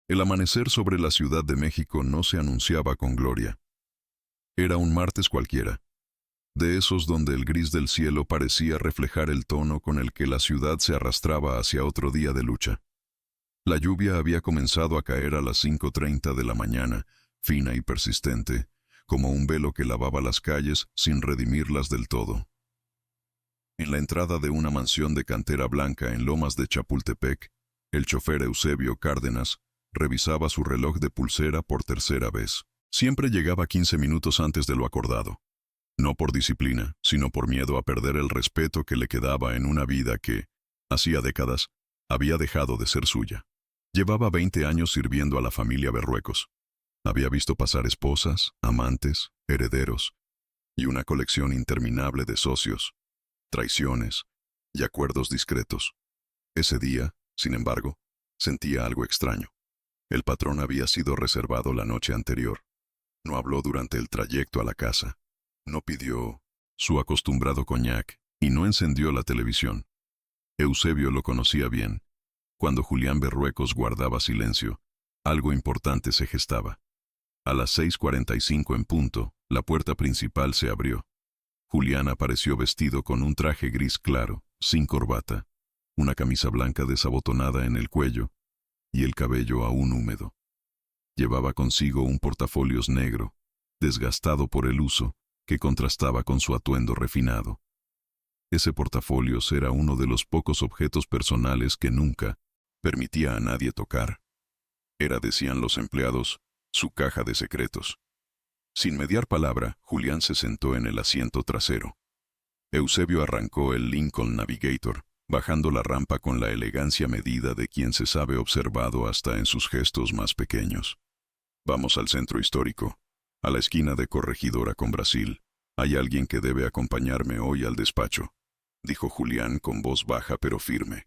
El amanecer sobre la Ciudad de México no se anunciaba con gloria. Era un martes cualquiera, de esos donde el gris del cielo parecía reflejar el tono con el que la ciudad se arrastraba hacia otro día de lucha. La lluvia había comenzado a caer a las 5:30 de la mañana, fina y persistente, como un velo que lavaba las calles sin redimirlas del todo. En la entrada de una mansión de cantera blanca en Lomas de Chapultepec, el chofer Eusebio Cárdenas revisaba su reloj de pulsera por tercera vez. Siempre llegaba 15 minutos antes de lo acordado. No por disciplina, sino por miedo a perder el respeto que le quedaba en una vida que, hacía décadas, había dejado de ser suya. Llevaba 20 años sirviendo a la familia Berruecos. Había visto pasar esposas, amantes, herederos, y una colección interminable de socios, traiciones y acuerdos discretos. Ese día, sin embargo, sentía algo extraño. El patrón había sido reservado la noche anterior. No habló durante el trayecto a la casa. No pidió su acostumbrado coñac y no encendió la televisión. Eusebio lo conocía bien. Cuando Julián Berruecos guardaba silencio, algo importante se gestaba. A las 6:45 en punto, la puerta principal se abrió. Julián apareció vestido con un traje gris claro, sin corbata, una camisa blanca desabotonada en el cuello y el cabello aún húmedo. Llevaba consigo un portafolios negro, desgastado por el uso, que contrastaba con su atuendo refinado. Ese portafolios era uno de los pocos objetos personales que nunca permitía a nadie tocar. Era, decían los empleados, su caja de secretos. Sin mediar palabra, Julián se sentó en el asiento trasero. Eusebio arrancó el Lincoln Navigator, bajando la rampa con la elegancia medida de quien se sabe observado hasta en sus gestos más pequeños. Vamos al centro histórico, a la esquina de Corregidora con Brasil. Hay alguien que debe acompañarme hoy al despacho, dijo Julián con voz baja pero firme.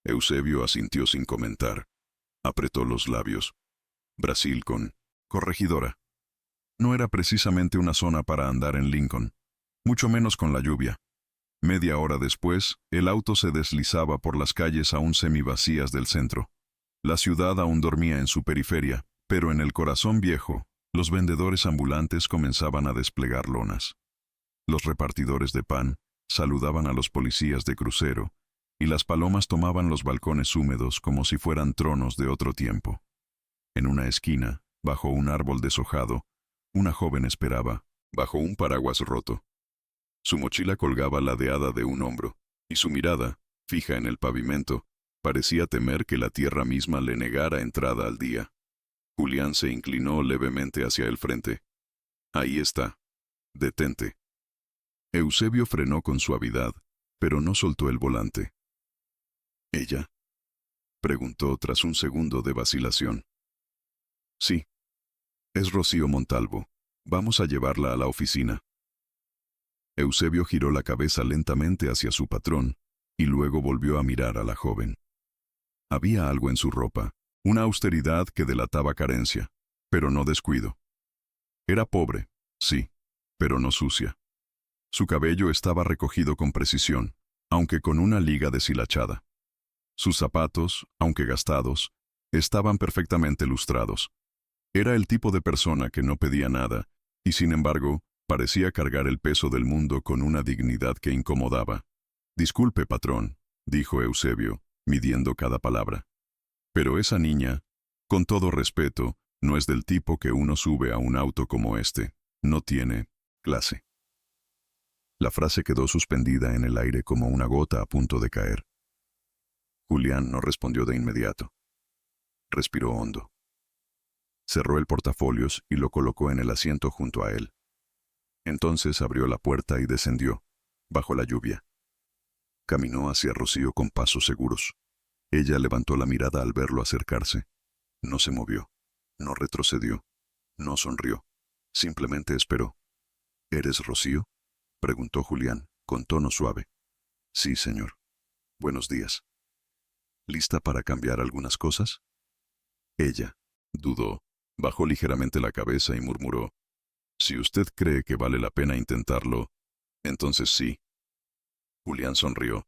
Eusebio asintió sin comentar. Apretó los labios. Brasil con Corregidora. No era precisamente una zona para andar en Lincoln, mucho menos con la lluvia. Media hora después, el auto se deslizaba por las calles aún semivacías del centro. La ciudad aún dormía en su periferia, pero en el corazón viejo, los vendedores ambulantes comenzaban a desplegar lonas. Los repartidores de pan saludaban a los policías de crucero, y las palomas tomaban los balcones húmedos como si fueran tronos de otro tiempo. En una esquina, bajo un árbol deshojado, una joven esperaba, bajo un paraguas roto. Su mochila colgaba ladeada de un hombro, y su mirada, fija en el pavimento, parecía temer que la tierra misma le negara entrada al día. Julián se inclinó levemente hacia el frente. Ahí está. Detente. Eusebio frenó con suavidad, pero no soltó el volante. ¿Ella? Preguntó tras un segundo de vacilación. Sí. Es Rocío Montalvo. Vamos a llevarla a la oficina. Eusebio giró la cabeza lentamente hacia su patrón, y luego volvió a mirar a la joven. Había algo en su ropa, una austeridad que delataba carencia, pero no descuido. Era pobre, sí, pero no sucia. Su cabello estaba recogido con precisión, aunque con una liga deshilachada. Sus zapatos, aunque gastados, estaban perfectamente lustrados. Era el tipo de persona que no pedía nada, y sin embargo, parecía cargar el peso del mundo con una dignidad que incomodaba. Disculpe, patrón, dijo Eusebio, midiendo cada palabra. Pero esa niña, con todo respeto, no es del tipo que uno sube a un auto como este. No tiene clase. La frase quedó suspendida en el aire como una gota a punto de caer. Julián no respondió de inmediato. Respiró hondo. Cerró el portafolios y lo colocó en el asiento junto a él. Entonces abrió la puerta y descendió, bajo la lluvia. Caminó hacia Rocío con pasos seguros. Ella levantó la mirada al verlo acercarse. No se movió, no retrocedió, no sonrió, simplemente esperó. ¿Eres Rocío?, preguntó Julián, con tono suave. Sí, señor. Buenos días. ¿Lista para cambiar algunas cosas? Ella dudó, bajó ligeramente la cabeza y murmuró: Si usted cree que vale la pena intentarlo, entonces sí. Julián sonrió.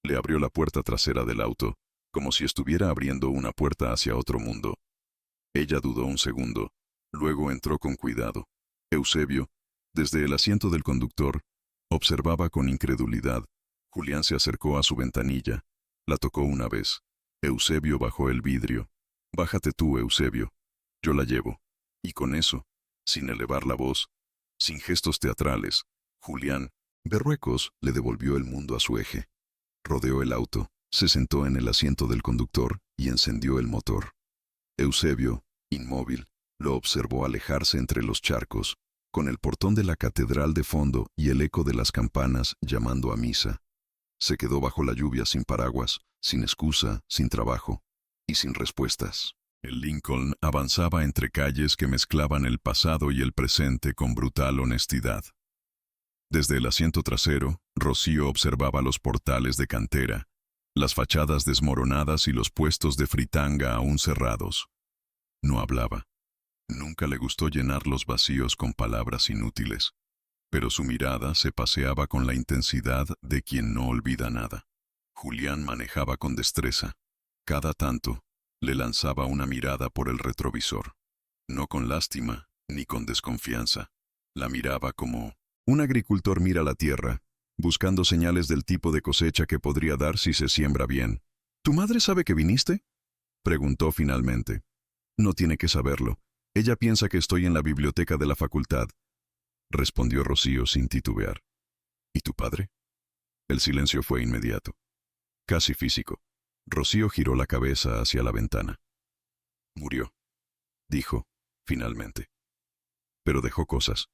Le abrió la puerta trasera del auto, como si estuviera abriendo una puerta hacia otro mundo. Ella dudó un segundo. Luego entró con cuidado. Eusebio, desde el asiento del conductor, observaba con incredulidad. Julián se acercó a su ventanilla. La tocó una vez. Eusebio bajó el vidrio. «Bájate tú, Eusebio. Yo la llevo». Y con eso, sin elevar la voz, sin gestos teatrales, Julián Berruecos le devolvió el mundo a su eje. Rodeó el auto, se sentó en el asiento del conductor y encendió el motor. Eusebio, inmóvil, lo observó alejarse entre los charcos, con el portón de la catedral de fondo y el eco de las campanas llamando a misa. Se quedó bajo la lluvia sin paraguas, sin excusa, sin trabajo y sin respuestas. El Lincoln avanzaba entre calles que mezclaban el pasado y el presente con brutal honestidad. Desde el asiento trasero, Rocío observaba los portales de cantera, las fachadas desmoronadas y los puestos de fritanga aún cerrados. No hablaba. Nunca le gustó llenar los vacíos con palabras inútiles, pero su mirada se paseaba con la intensidad de quien no olvida nada. Julián manejaba con destreza. Cada tanto, le lanzaba una mirada por el retrovisor. No con lástima, ni con desconfianza. La miraba como un agricultor mira la tierra, buscando señales del tipo de cosecha que podría dar si se siembra bien. ¿Tu madre sabe que viniste?, preguntó finalmente. No tiene que saberlo. Ella piensa que estoy en la biblioteca de la facultad, respondió Rocío sin titubear. ¿Y tu padre? El silencio fue inmediato, casi físico. Rocío giró la cabeza hacia la ventana. Murió, dijo, finalmente. Pero dejó cosas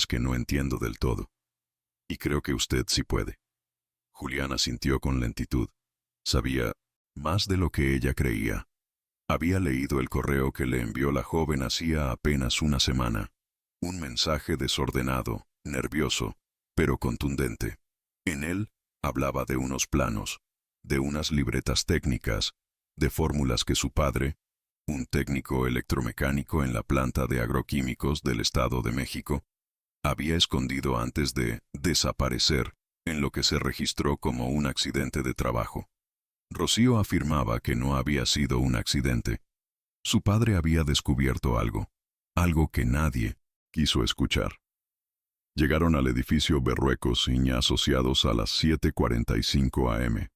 que no entiendo del todo. Y creo que usted sí puede. Julián asintió con lentitud. Sabía más de lo que ella creía. Había leído el correo que le envió la joven hacía apenas una semana. Un mensaje desordenado, nervioso, pero contundente. En él hablaba de unos planos, de unas libretas técnicas, de fórmulas que su padre, un técnico electromecánico en la planta de agroquímicos del Estado de México, había escondido antes de desaparecer en lo que se registró como un accidente de trabajo. Rocío afirmaba que no había sido un accidente. Su padre había descubierto algo que nadie quiso escuchar. Llegaron al edificio Berruecos y asociados a las 7:45 am,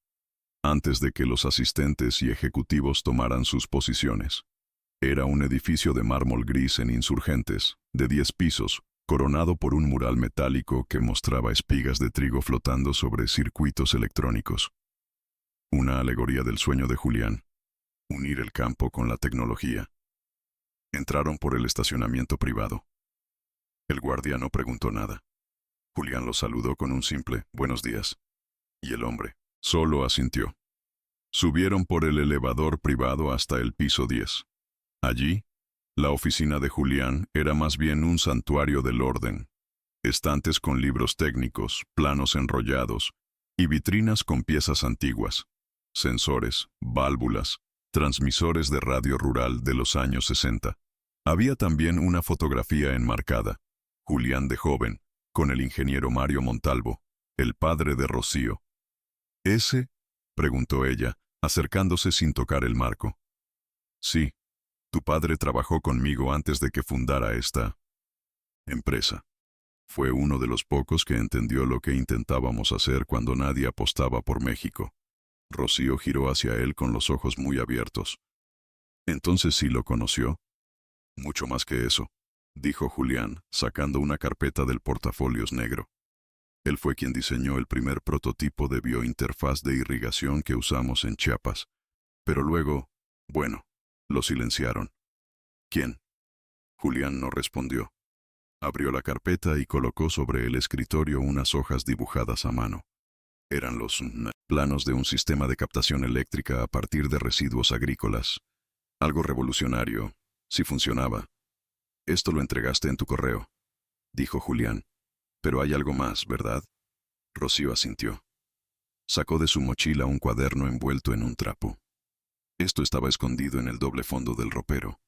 antes de que los asistentes y ejecutivos tomaran sus posiciones. Era un edificio de mármol gris en Insurgentes, de 10 pisos, coronado por un mural metálico que mostraba espigas de trigo flotando sobre circuitos electrónicos. Una alegoría del sueño de Julián: unir el campo con la tecnología. Entraron por el estacionamiento privado. El guardia no preguntó nada. Julián lo saludó con un simple «buenos días», y el hombre solo asintió. Subieron por el elevador privado hasta el piso 10. Allí, la oficina de Julián era más bien un santuario del orden. Estantes con libros técnicos, planos enrollados y vitrinas con piezas antiguas. Sensores, válvulas, transmisores de radio rural de los años 60. Había también una fotografía enmarcada. Julián de joven, con el ingeniero Mario Montalvo, el padre de Rocío. ¿Ese?, preguntó ella, acercándose sin tocar el marco. Sí, tu padre trabajó conmigo antes de que fundara esta empresa. Fue uno de los pocos que entendió lo que intentábamos hacer cuando nadie apostaba por México. Rocío giró hacia él con los ojos muy abiertos. ¿Entonces sí lo conoció? Mucho más que eso, dijo Julián, sacando una carpeta del portafolios negro. Él fue quien diseñó el primer prototipo de biointerfaz de irrigación que usamos en Chiapas. Pero luego, bueno, lo silenciaron. ¿Quién? Julián no respondió. Abrió la carpeta y colocó sobre el escritorio unas hojas dibujadas a mano. Eran los planos de un sistema de captación eléctrica a partir de residuos agrícolas. Algo revolucionario, si funcionaba. Esto lo entregaste en tu correo, dijo Julián. Pero hay algo más, ¿verdad? Rocío asintió. Sacó de su mochila un cuaderno envuelto en un trapo. Esto estaba escondido en el doble fondo del ropero.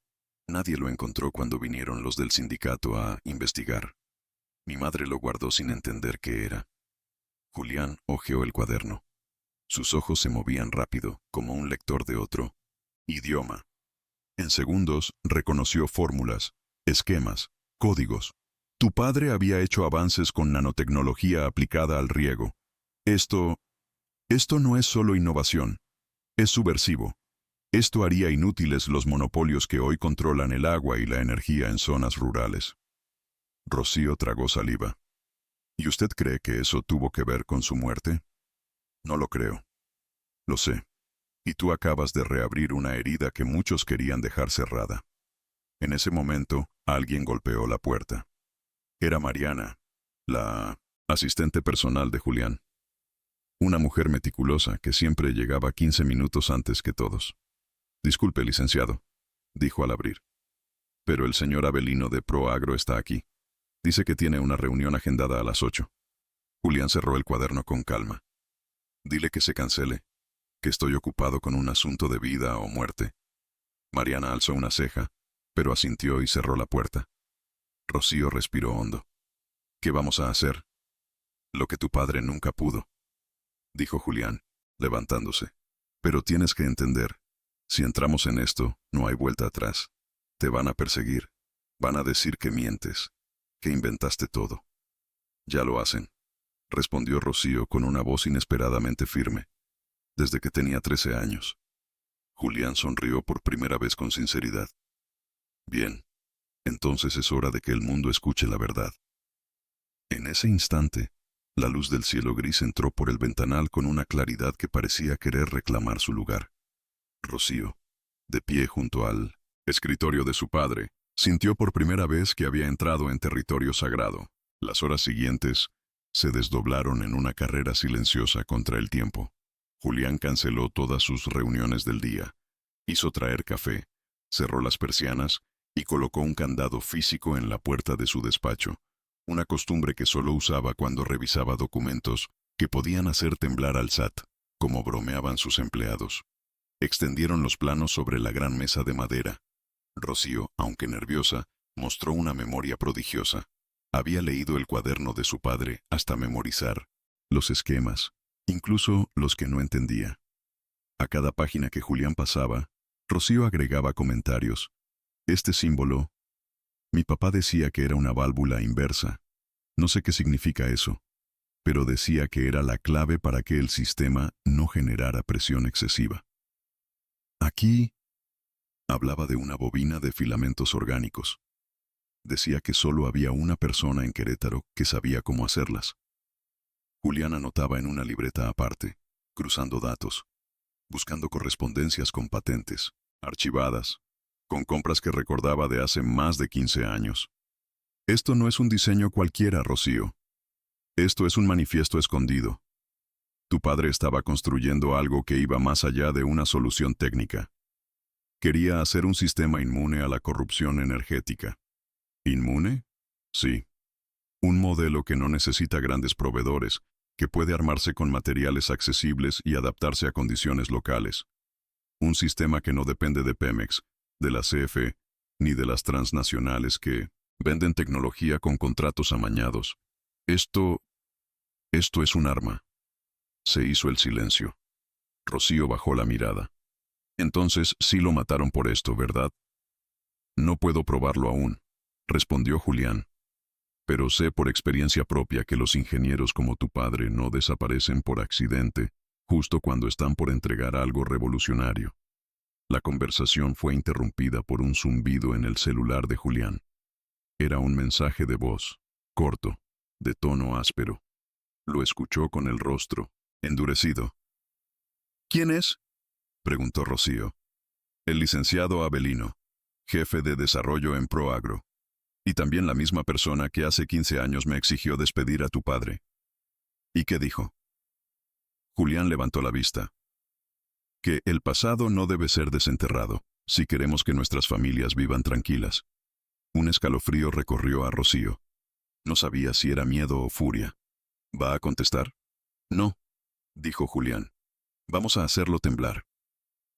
Nadie lo encontró cuando vinieron los del sindicato a investigar. Mi madre lo guardó sin entender qué era. Julián hojeó el cuaderno. Sus ojos se movían rápido, como un lector de otro idioma. En segundos, reconoció fórmulas, esquemas, códigos. Tu padre había hecho avances con nanotecnología aplicada al riego. Esto no es solo innovación, es subversivo. Esto haría inútiles los monopolios que hoy controlan el agua y la energía en zonas rurales. Rocío tragó saliva. ¿Y usted cree que eso tuvo que ver con su muerte? No lo creo. Lo sé. Y tú acabas de reabrir una herida que muchos querían dejar cerrada. En ese momento, alguien golpeó la puerta. Era Mariana, la asistente personal de Julián. Una mujer meticulosa que siempre llegaba 15 minutos antes que todos. Disculpe, licenciado, dijo al abrir. Pero el señor Avelino de Proagro está aquí. Dice que tiene una reunión agendada a las 8. Julián cerró el cuaderno con calma. Dile que se cancele, que estoy ocupado con un asunto de vida o muerte. Mariana alzó una ceja, pero asintió y cerró la puerta. Rocío respiró hondo. ¿Qué vamos a hacer? Lo que tu padre nunca pudo, dijo Julián, levantándose. Pero tienes que entender, si entramos en esto, no hay vuelta atrás. Te van a perseguir, van a decir que mientes, que inventaste todo. Ya lo hacen, respondió Rocío con una voz inesperadamente firme. Desde que tenía 13 años. Julián sonrió por primera vez con sinceridad. Bien, entonces es hora de que el mundo escuche la verdad. En ese instante, la luz del cielo gris entró por el ventanal con una claridad que parecía querer reclamar su lugar. Rocío, de pie junto al escritorio de su padre, sintió por primera vez que había entrado en territorio sagrado. Las horas siguientes se desdoblaron en una carrera silenciosa contra el tiempo. Julián canceló todas sus reuniones del día, hizo traer café, cerró las persianas y colocó un candado físico en la puerta de su despacho, una costumbre que solo usaba cuando revisaba documentos que podían hacer temblar al SAT, como bromeaban sus empleados. Extendieron los planos sobre la gran mesa de madera. Rocío, aunque nerviosa, mostró una memoria prodigiosa. Había leído el cuaderno de su padre hasta memorizar los esquemas, incluso los que no entendía. A cada página que Julián pasaba, Rocío agregaba comentarios. Este símbolo, mi papá decía que era una válvula inversa. No sé qué significa eso, pero decía que era la clave para que el sistema no generara presión excesiva. Aquí hablaba de una bobina de filamentos orgánicos. Decía que solo había una persona en Querétaro que sabía cómo hacerlas. Julián anotaba en una libreta aparte, cruzando datos, buscando correspondencias con patentes, archivadas, con compras que recordaba de hace más de 15 años. Esto no es un diseño cualquiera, Rocío. Esto es un manifiesto escondido. Tu padre estaba construyendo algo que iba más allá de una solución técnica. Quería hacer un sistema inmune a la corrupción energética. ¿Inmune? Sí. Un modelo que no necesita grandes proveedores, que puede armarse con materiales accesibles y adaptarse a condiciones locales. Un sistema que no depende de Pemex, de la CFE, ni de las transnacionales que venden tecnología con contratos amañados. Esto es un arma. Se hizo el silencio. Rocío bajó la mirada. Entonces sí lo mataron por esto, ¿verdad? No puedo probarlo aún, respondió Julián. Pero sé por experiencia propia que los ingenieros como tu padre no desaparecen por accidente, justo cuando están por entregar algo revolucionario. La conversación fue interrumpida por un zumbido en el celular de Julián. Era un mensaje de voz, corto, de tono áspero. Lo escuchó con el rostro endurecido. ¿Quién es?, preguntó Rocío. El licenciado Avelino, jefe de desarrollo en Proagro. Y también la misma persona que hace 15 años me exigió despedir a tu padre. ¿Y qué dijo? Julián levantó la vista. Que el pasado no debe ser desenterrado, si queremos que nuestras familias vivan tranquilas. Un escalofrío recorrió a Rocío. No sabía si era miedo o furia. ¿Va a contestar? No, dijo Julián. Vamos a hacerlo temblar.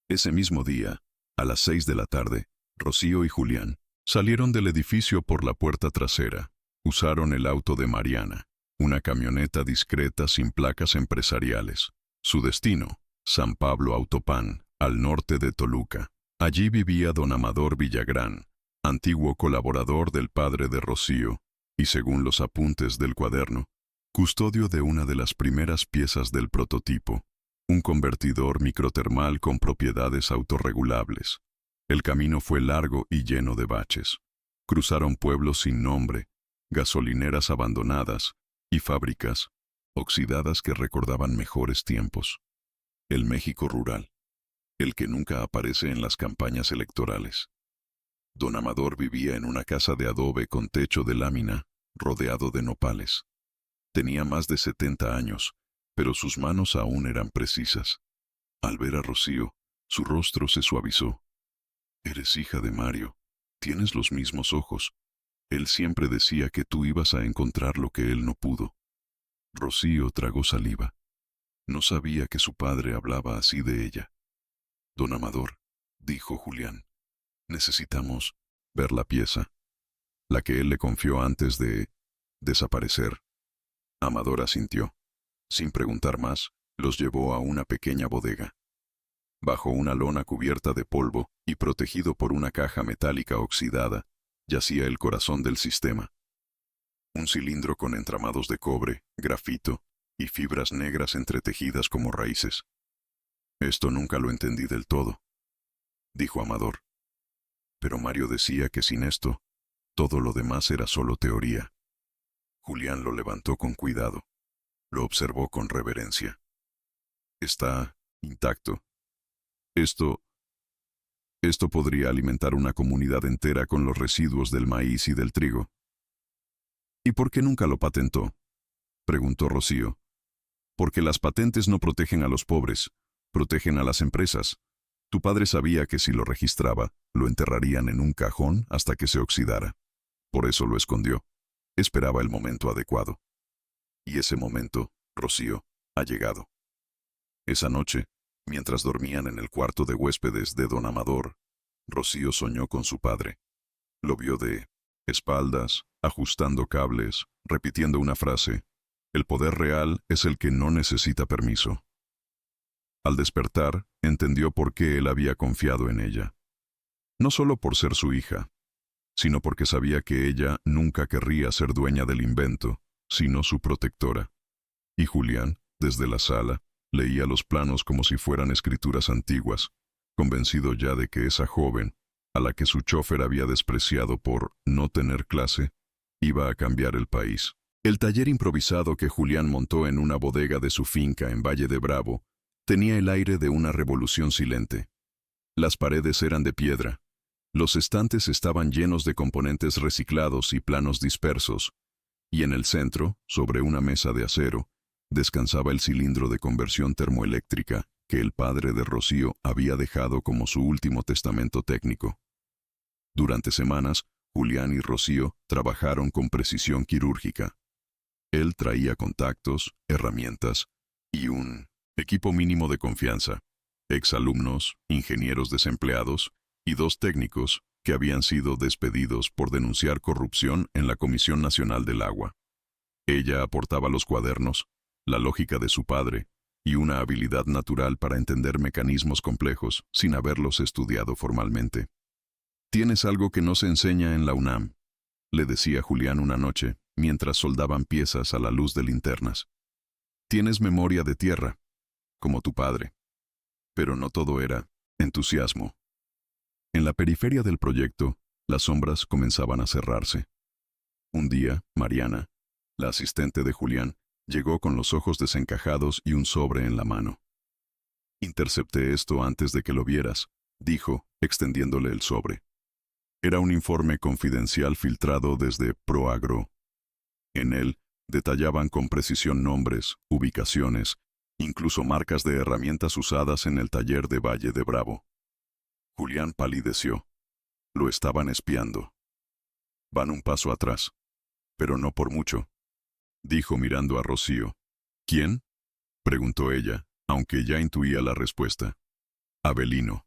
Ese mismo día, a las 6 de la tarde, Rocío y Julián salieron del edificio por la puerta trasera. Usaron el auto de Mariana, una camioneta discreta sin placas empresariales. Su destino, San Pablo Autopan, al norte de Toluca. Allí vivía don Amador Villagrán, antiguo colaborador del padre de Rocío, y según los apuntes del cuaderno, custodio de una de las primeras piezas del prototipo, un convertidor microtermal con propiedades autorregulables. El camino fue largo y lleno de baches. Cruzaron pueblos sin nombre, gasolineras abandonadas y fábricas oxidadas que recordaban mejores tiempos. El México rural, el que nunca aparece en las campañas electorales. Don Amador vivía en una casa de adobe con techo de lámina, rodeado de nopales. Tenía más de 70 años, pero sus manos aún eran precisas. Al ver a Rocío, su rostro se suavizó. «Eres hija de Mario. Tienes los mismos ojos. Él siempre decía que tú ibas a encontrar lo que él no pudo». Rocío tragó saliva. No sabía que su padre hablaba así de ella. «Don Amador», dijo Julián, «necesitamos ver la pieza, la que él le confió antes de desaparecer». Amador asintió. Sin preguntar más, los llevó a una pequeña bodega. Bajo una lona cubierta de polvo y protegido por una caja metálica oxidada, yacía el corazón del sistema. Un cilindro con entramados de cobre, grafito y fibras negras entretejidas como raíces. «Esto nunca lo entendí del todo», dijo Amador. «Pero Mario decía que sin esto, todo lo demás era solo teoría». Julián lo levantó con cuidado. Lo observó con reverencia. «Está intacto. Esto podría alimentar una comunidad entera con los residuos del maíz y del trigo». «¿Y por qué nunca lo patentó?», preguntó Rocío. «Porque las patentes no protegen a los pobres, protegen a las empresas. Tu padre sabía que si lo registraba, lo enterrarían en un cajón hasta que se oxidara. Por eso lo escondió. Esperaba el momento adecuado. Y ese momento, Rocío, ha llegado». Esa noche, mientras dormían en el cuarto de huéspedes de don Amador, Rocío soñó con su padre. Lo vio de espaldas, ajustando cables, repitiendo una frase: «El poder real es el que no necesita permiso». Al despertar, entendió por qué él había confiado en ella. No solo por ser su hija, sino porque sabía que ella nunca querría ser dueña del invento, sino su protectora. Y Julián, desde la sala, leía los planos como si fueran escrituras antiguas, convencido ya de que esa joven, a la que su chofer había despreciado por no tener clase, iba a cambiar el país. El taller improvisado que Julián montó en una bodega de su finca en Valle de Bravo tenía el aire de una revolución silente. Las paredes eran de piedra. Los estantes estaban llenos de componentes reciclados y planos dispersos, y en el centro, sobre una mesa de acero, descansaba el cilindro de conversión termoeléctrica que el padre de Rocío había dejado como su último testamento técnico. Durante semanas, Julián y Rocío trabajaron con precisión quirúrgica. Él traía contactos, herramientas y un equipo mínimo de confianza, exalumnos, ingenieros desempleados y 2 técnicos que habían sido despedidos por denunciar corrupción en la Comisión Nacional del Agua. Ella aportaba los cuadernos, la lógica de su padre y una habilidad natural para entender mecanismos complejos sin haberlos estudiado formalmente. «Tienes algo que no se enseña en la UNAM», le decía Julián una noche, mientras soldaban piezas a la luz de linternas. «Tienes memoria de tierra, como tu padre». Pero no todo era entusiasmo. En la periferia del proyecto, las sombras comenzaban a cerrarse. Un día, Mariana, la asistente de Julián, llegó con los ojos desencajados y un sobre en la mano. «Intercepté esto antes de que lo vieras», dijo, extendiéndole el sobre. Era un informe confidencial filtrado desde Proagro. En él detallaban con precisión nombres, ubicaciones, incluso marcas de herramientas usadas en el taller de Valle de Bravo. Julián palideció. Lo estaban espiando. «Van un paso atrás, pero no por mucho», dijo mirando a Rocío. «¿Quién?», preguntó ella, aunque ya intuía la respuesta. «Avelino.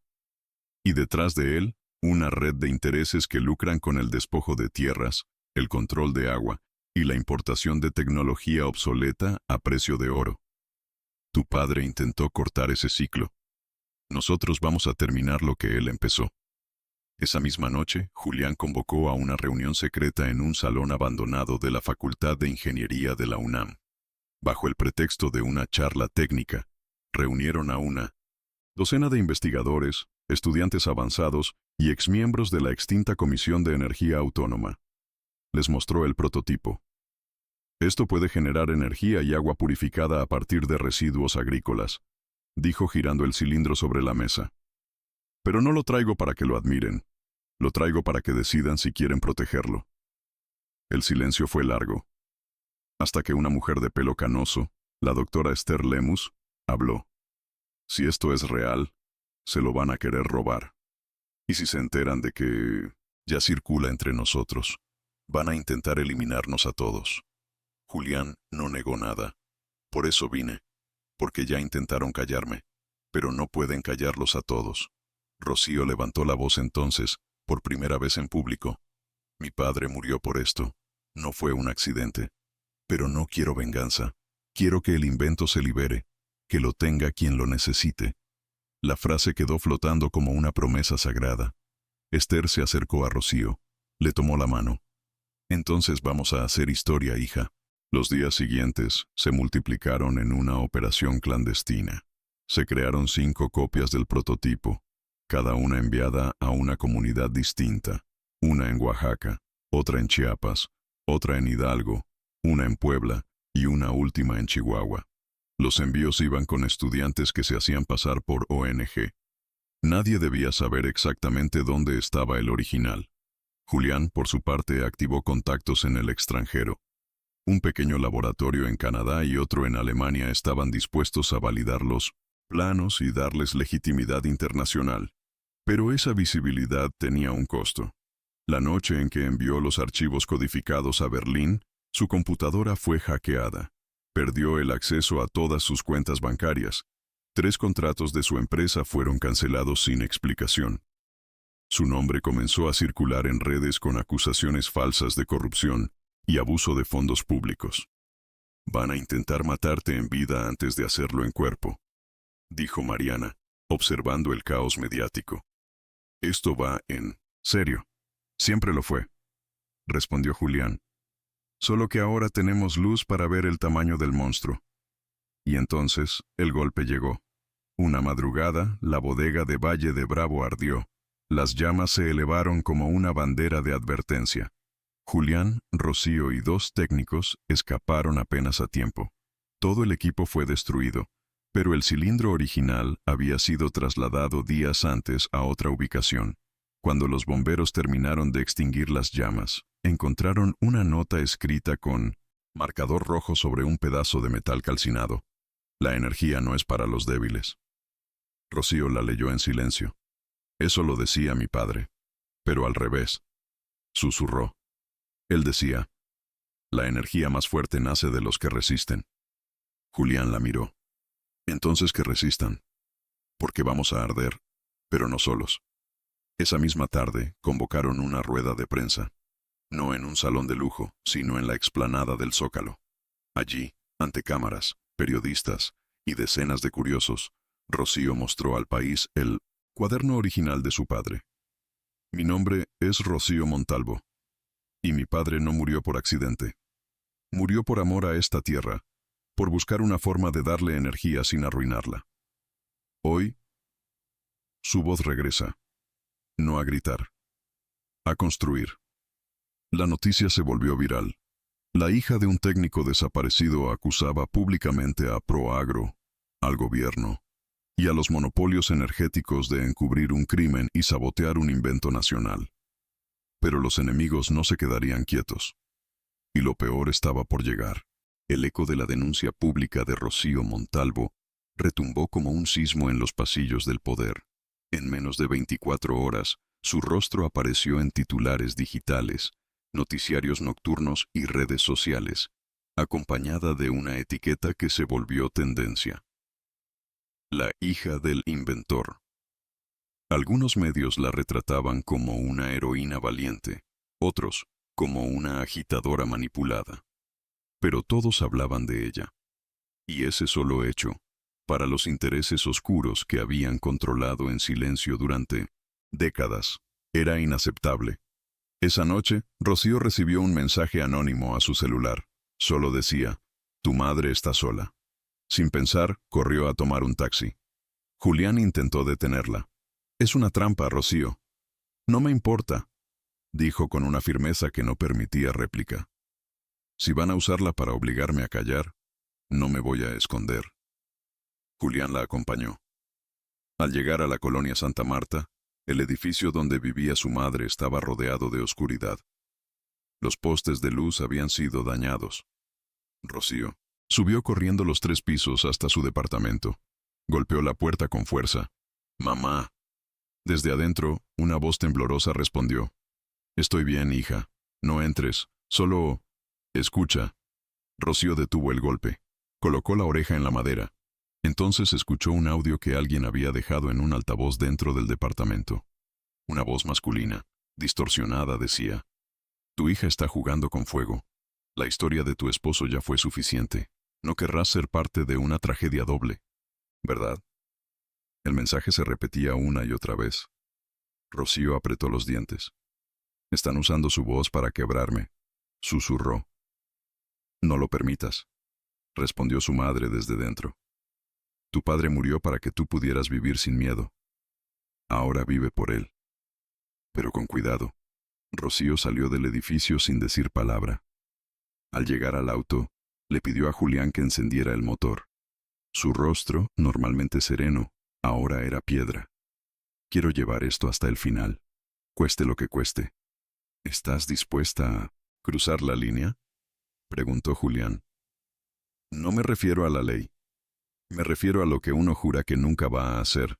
Y detrás de él, una red de intereses que lucran con el despojo de tierras, el control de agua y la importación de tecnología obsoleta a precio de oro. Tu padre intentó cortar ese ciclo». Nosotros vamos a terminar lo que él empezó. Esa misma noche, Julián convocó a una reunión secreta en un salón abandonado de la Facultad de Ingeniería de la UNAM. Bajo el pretexto de una charla técnica, reunieron a una docena de investigadores, estudiantes avanzados y exmiembros de la extinta Comisión de Energía Autónoma. Les mostró el prototipo. Esto puede generar energía y agua purificada a partir de residuos agrícolas, dijo girando el cilindro sobre la mesa. Pero no lo traigo para que lo admiren. Lo traigo para que decidan si quieren protegerlo. El silencio fue largo, hasta que una mujer de pelo canoso, la doctora Esther Lemus, habló. Si esto es real, se lo van a querer robar. Y si se enteran de que ya circula entre nosotros, van a intentar eliminarnos a todos. Julián no negó nada. Por eso vine, porque ya intentaron callarme, pero no pueden callarlos a todos. Rocío levantó la voz entonces, por primera vez en público. Mi padre murió por esto. No fue un accidente. Pero no quiero venganza. Quiero que el invento se libere, que lo tenga quien lo necesite. La frase quedó flotando como una promesa sagrada. Esther se acercó a Rocío, le tomó la mano. Entonces vamos a hacer historia, hija. Los días siguientes se multiplicaron en una operación clandestina. Se crearon 5 copias del prototipo, cada una enviada a una comunidad distinta, una en Oaxaca, otra en Chiapas, otra en Hidalgo, una en Puebla y una última en Chihuahua. Los envíos iban con estudiantes que se hacían pasar por ONG. Nadie debía saber exactamente dónde estaba el original. Julián, por su parte, activó contactos en el extranjero. Un pequeño laboratorio en Canadá y otro en Alemania estaban dispuestos a validar los planos y darles legitimidad internacional. Pero esa visibilidad tenía un costo. La noche en que envió los archivos codificados a Berlín, su computadora fue hackeada. Perdió el acceso a todas sus cuentas bancarias. 3 contratos de su empresa fueron cancelados sin explicación. Su nombre comenzó a circular en redes con acusaciones falsas de corrupción y abuso de fondos públicos. Van a intentar matarte en vida antes de hacerlo en cuerpo, dijo Mariana, observando el caos mediático. Esto va en serio. Siempre lo fue, respondió Julián. Solo que ahora tenemos luz para ver el tamaño del monstruo. Y entonces el golpe llegó. Una madrugada, la bodega de Valle de Bravo ardió. Las llamas se elevaron como una bandera de advertencia. Julián, Rocío y 2 técnicos escaparon apenas a tiempo. Todo el equipo fue destruido, pero el cilindro original había sido trasladado días antes a otra ubicación. Cuando los bomberos terminaron de extinguir las llamas, encontraron una nota escrita con marcador rojo sobre un pedazo de metal calcinado. La energía no es para los débiles. Rocío la leyó en silencio. Eso lo decía mi padre, pero al revés. Susurró. Él decía, la energía más fuerte nace de los que resisten. Julián la miró. Entonces que resistan, porque vamos a arder, pero no solos. Esa misma tarde convocaron una rueda de prensa, no en un salón de lujo, sino en la explanada del Zócalo. Allí, ante cámaras, periodistas y decenas de curiosos, Rocío mostró al país el cuaderno original de su padre. Mi nombre es Rocío Montalvo, y mi padre no murió por accidente. Murió por amor a esta tierra, por buscar una forma de darle energía sin arruinarla. Hoy, su voz regresa, no a gritar, a construir. La noticia se volvió viral. La hija de un técnico desaparecido acusaba públicamente a Proagro, al gobierno, y a los monopolios energéticos de encubrir un crimen y sabotear un invento nacional. Pero los enemigos no se quedarían quietos. Y lo peor estaba por llegar. El eco de la denuncia pública de Rocío Montalvo retumbó como un sismo en los pasillos del poder. En menos de 24 horas, su rostro apareció en titulares digitales, noticiarios nocturnos y redes sociales, acompañada de una etiqueta que se volvió tendencia. La hija del inventor. Algunos medios la retrataban como una heroína valiente, otros como una agitadora manipulada. Pero todos hablaban de ella. Y ese solo hecho, para los intereses oscuros que habían controlado en silencio durante décadas. Era inaceptable. Esa noche, Rocío recibió un mensaje anónimo a su celular. Solo decía, «Tu madre está sola». Sin pensar, corrió a tomar un taxi. Julián intentó detenerla. «Es una trampa, Rocío». «No me importa», dijo con una firmeza que no permitía réplica. «Si van a usarla para obligarme a callar, no me voy a esconder». Julián la acompañó. Al llegar a la colonia Santa Marta, el edificio donde vivía su madre estaba rodeado de oscuridad. Los postes de luz habían sido dañados. Rocío subió corriendo los 3 pisos hasta su departamento. Golpeó la puerta con fuerza. «Mamá». Desde adentro, una voz temblorosa respondió. «Estoy bien, hija. No entres. Solo... escucha». Rocío detuvo el golpe. Colocó la oreja en la madera. Entonces escuchó un audio que alguien había dejado en un altavoz dentro del departamento. Una voz masculina, distorsionada, decía: «Tu hija está jugando con fuego. La historia de tu esposo ya fue suficiente. No querrás ser parte de una tragedia doble, ¿verdad?». El mensaje se repetía una y otra vez. Rocío apretó los dientes. «Están usando su voz para quebrarme», susurró. «No lo permitas», respondió su madre desde dentro. «Tu padre murió para que tú pudieras vivir sin miedo. Ahora vive por él». Pero con cuidado. Rocío salió del edificio sin decir palabra. Al llegar al auto, le pidió a Julián que encendiera el motor. Su rostro, normalmente sereno, ahora era piedra. «Quiero llevar esto hasta el final, cueste lo que cueste». «¿Estás dispuesta a cruzar la línea?», preguntó Julián. «No me refiero a la ley. Me refiero a lo que uno jura que nunca va a hacer.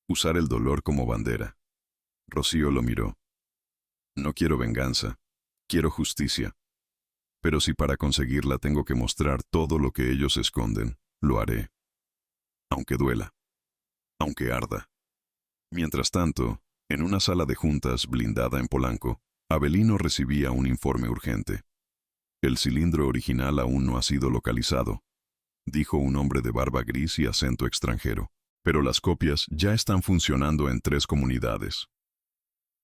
Usar el dolor como bandera». Rocío lo miró. «No quiero venganza, quiero justicia. Pero si para conseguirla tengo que mostrar todo lo que ellos esconden, lo haré. Aunque duela. Aunque arda». Mientras tanto, en una sala de juntas blindada en Polanco, Avelino recibía un informe urgente. «El cilindro original aún no ha sido localizado», dijo un hombre de barba gris y acento extranjero. «Pero las copias ya están funcionando en 3 comunidades».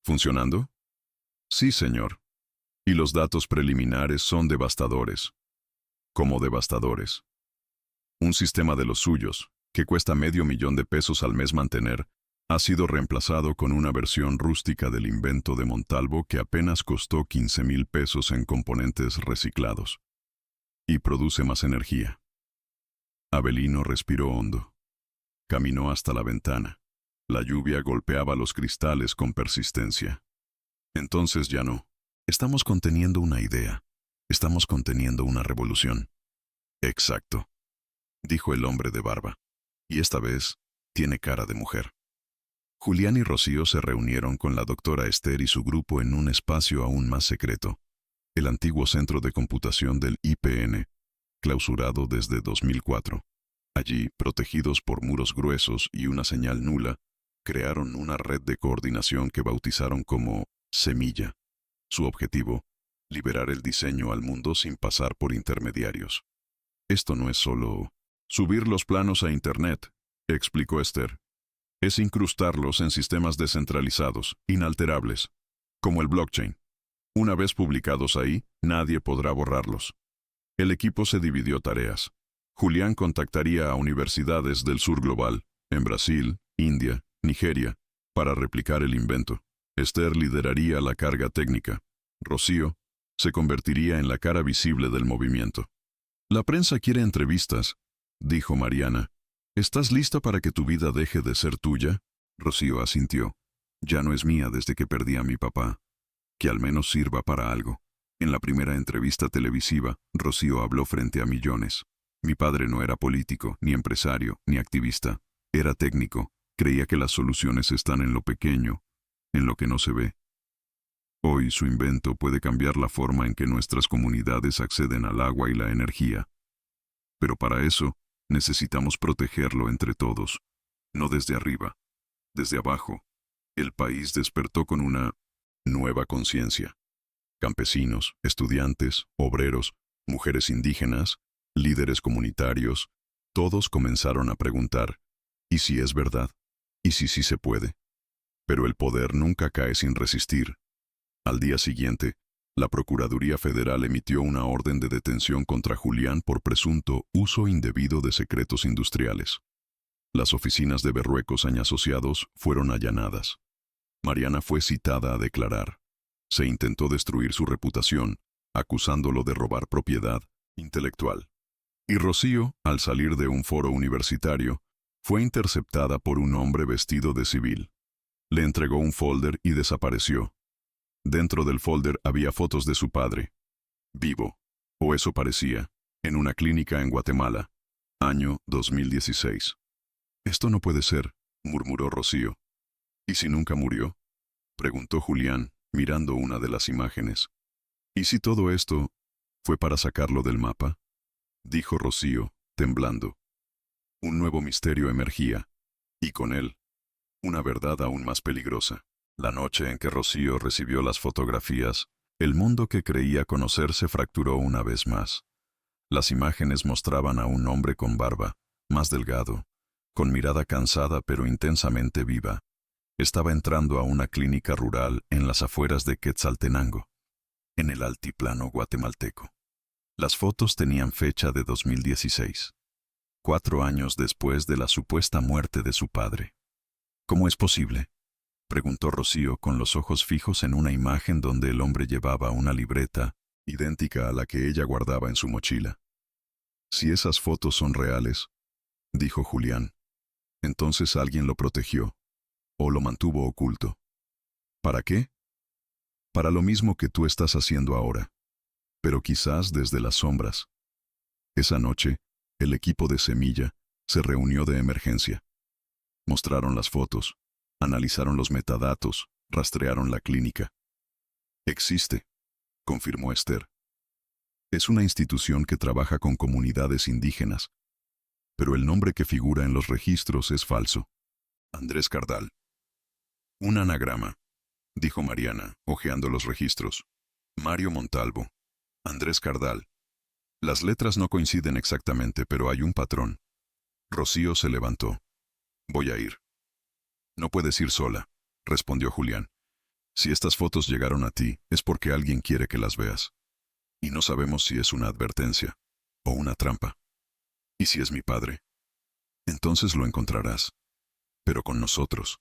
«¿Funcionando?». «Sí, señor. Y los datos preliminares son devastadores». «¿Cómo devastadores?». «Un sistema de los suyos, que cuesta $500,000 al mes mantener, ha sido reemplazado con una versión rústica del invento de Montalvo que apenas costó $15,000 en componentes reciclados. Y produce más energía». Avelino respiró hondo. Caminó hasta la ventana. La lluvia golpeaba los cristales con persistencia. «Entonces ya no. Estamos conteniendo una idea. Estamos conteniendo una revolución». «Exacto», dijo el hombre de barba. «Y esta vez tiene cara de mujer». Julián y Rocío se reunieron con la doctora Esther y su grupo en un espacio aún más secreto, el antiguo centro de computación del IPN, clausurado desde 2004. Allí, protegidos por muros gruesos y una señal nula, crearon una red de coordinación que bautizaron como Semilla. Su objetivo, liberar el diseño al mundo sin pasar por intermediarios. «Esto no es solo subir los planos a Internet», explicó Esther. «Es incrustarlos en sistemas descentralizados, inalterables, como el blockchain. Una vez publicados ahí, nadie podrá borrarlos». El equipo se dividió tareas. Julián contactaría a universidades del sur global, en Brasil, India, Nigeria, para replicar el invento. Esther lideraría la carga técnica. Rocío se convertiría en la cara visible del movimiento. «La prensa quiere entrevistas», dijo Mariana. «¿Estás lista para que tu vida deje de ser tuya?». Rocío asintió. «Ya no es mía desde que perdí a mi papá. Que al menos sirva para algo». En la primera entrevista televisiva, Rocío habló frente a millones. «Mi padre no era político, ni empresario, ni activista. Era técnico. Creía que las soluciones están en lo pequeño, en lo que no se ve. Hoy su invento puede cambiar la forma en que nuestras comunidades acceden al agua y la energía. Pero para eso, necesitamos protegerlo entre todos. No desde arriba, desde abajo». El país despertó con una nueva conciencia. Campesinos, estudiantes, obreros, mujeres indígenas, líderes comunitarios, Todos comenzaron a preguntar, ¿y si es verdad? ¿Y si sí se puede? Pero el poder nunca cae sin resistir. Al día siguiente, la Procuraduría Federal emitió una orden de detención contra Julián por presunto uso indebido de secretos industriales. Las oficinas de Berruecos Asociados fueron allanadas. Mariana fue citada a declarar. Se intentó destruir su reputación, acusándolo de robar propiedad intelectual. Y Rocío, al salir de un foro universitario, fue interceptada por un hombre vestido de civil. Le entregó un folder y desapareció. Dentro del folder había fotos de su padre, vivo, o eso parecía, en una clínica en Guatemala, año 2016. Esto no puede ser, murmuró Rocío. ¿Y si nunca murió? Preguntó Julián, mirando una de las imágenes. ¿Y si todo esto fue para sacarlo del mapa? Dijo Rocío, temblando. Un nuevo misterio emergía, y con él, una verdad aún más peligrosa. La noche en que Rocío recibió las fotografías, el mundo que creía conocer se fracturó una vez más. Las imágenes mostraban a un hombre con barba, más delgado, con mirada cansada pero intensamente viva. Estaba entrando a una clínica rural en las afueras de Quetzaltenango, en el altiplano guatemalteco. Las fotos tenían fecha de 2016, 4 años después de la supuesta muerte de su padre. ¿Cómo es posible?, preguntó Rocío con los ojos fijos en una imagen donde el hombre llevaba una libreta, idéntica a la que ella guardaba en su mochila. Si esas fotos son reales, dijo Julián, entonces alguien lo protegió, o lo mantuvo oculto. ¿Para qué? Para lo mismo que tú estás haciendo ahora, pero quizás desde las sombras. Esa noche, el equipo de Semilla se reunió de emergencia. Mostraron las fotos, analizaron los metadatos, rastrearon la clínica. Existe, confirmó Esther. Es una institución que trabaja con comunidades indígenas, pero el nombre que figura en los registros es falso. Andrés Cardal. Un anagrama, dijo Mariana, hojeando los registros. Mario Montalvo. Andrés Cardal. Las letras no coinciden exactamente, pero hay un patrón. Rocío se levantó. Voy a ir. No puedes ir sola, respondió Julián. Si estas fotos llegaron a ti, es porque alguien quiere que las veas. Y no sabemos si es una advertencia o una trampa. ¿Y si es mi padre? Entonces lo encontrarás. Pero con nosotros.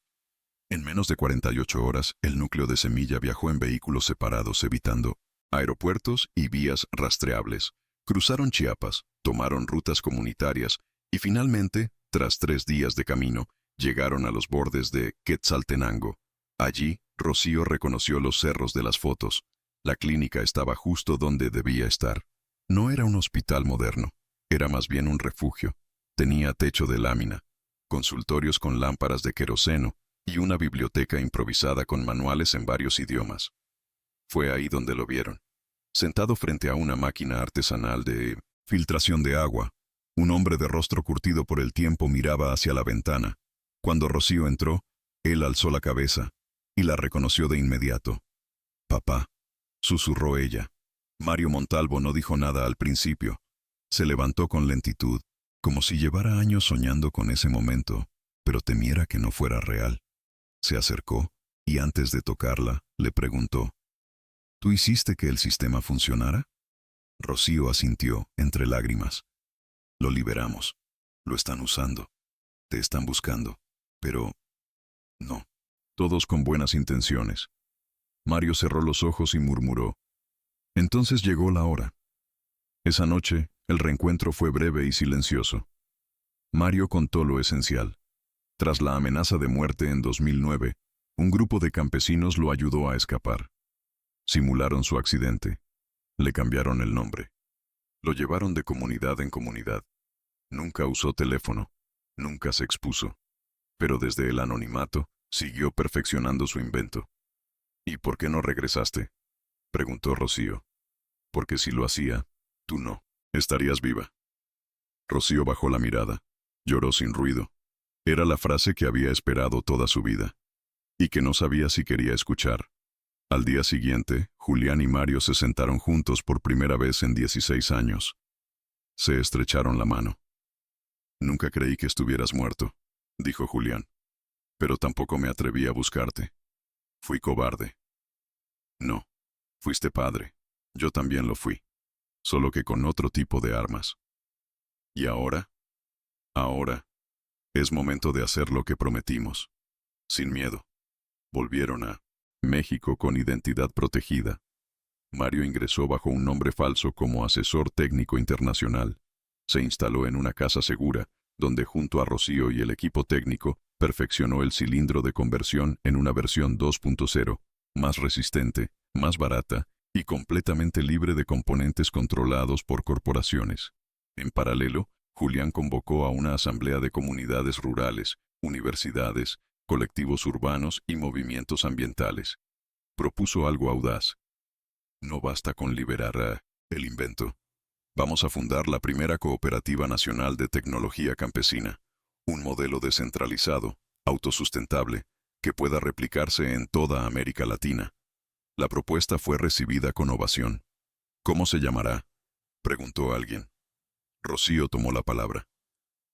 En menos de 48 horas, el núcleo de Semilla viajó en vehículos separados evitando aeropuertos y vías rastreables. Cruzaron Chiapas, tomaron rutas comunitarias y finalmente, tras 3 días de camino, llegaron a los bordes de Quetzaltenango. Allí, Rocío reconoció los cerros de las fotos. La clínica estaba justo donde debía estar. No era un hospital moderno, era más bien un refugio. Tenía techo de lámina, consultorios con lámparas de queroseno y una biblioteca improvisada con manuales en varios idiomas. Fue ahí donde lo vieron. Sentado frente a una máquina artesanal de filtración de agua, un hombre de rostro curtido por el tiempo miraba hacia la ventana. Cuando Rocío entró, él alzó la cabeza y la reconoció de inmediato. «Papá», susurró ella. Mario Montalvo no dijo nada al principio. Se levantó con lentitud, como si llevara años soñando con ese momento, pero temiera que no fuera real. Se acercó y antes de tocarla, le preguntó, «¿Tú hiciste que el sistema funcionara?» Rocío asintió, entre lágrimas. «Lo liberamos. Lo están usando. Te están buscando. Pero no, todos con buenas intenciones». Mario cerró los ojos y murmuró. Entonces llegó la hora. Esa noche, el reencuentro fue breve y silencioso. Mario contó lo esencial. Tras la amenaza de muerte en 2009, un grupo de campesinos lo ayudó a escapar. Simularon su accidente. Le cambiaron el nombre. Lo llevaron de comunidad en comunidad. Nunca usó teléfono. Nunca se expuso. Pero desde el anonimato, siguió perfeccionando su invento. «¿Y por qué no regresaste?», preguntó Rocío. «Porque si lo hacía, tú no, estarías viva». Rocío bajó la mirada. Lloró sin ruido. Era la frase que había esperado toda su vida, y que no sabía si quería escuchar. Al día siguiente, Julián y Mario se sentaron juntos por primera vez en 16 años. Se estrecharon la mano. Nunca creí que estuvieras muerto, dijo Julián. Pero tampoco me atreví a buscarte. Fui cobarde. No, fuiste padre. Yo también lo fui. Solo que con otro tipo de armas. ¿Y ahora? Ahora, es momento de hacer lo que prometimos. Sin miedo. Volvieron a México con identidad protegida. Mario ingresó bajo un nombre falso como asesor técnico internacional. Se instaló en una casa segura, donde junto a Rocío y el equipo técnico, perfeccionó el cilindro de conversión en una versión 2.0, más resistente, más barata y completamente libre de componentes controlados por corporaciones. En paralelo, Julián convocó a una asamblea de comunidades rurales, universidades, colectivos urbanos y movimientos ambientales. Propuso algo audaz. No basta con liberar el invento. Vamos a fundar la primera cooperativa nacional de tecnología campesina, un modelo descentralizado, autosustentable, que pueda replicarse en toda América Latina. La propuesta fue recibida con ovación. ¿Cómo se llamará?, preguntó alguien. Rocío tomó la palabra.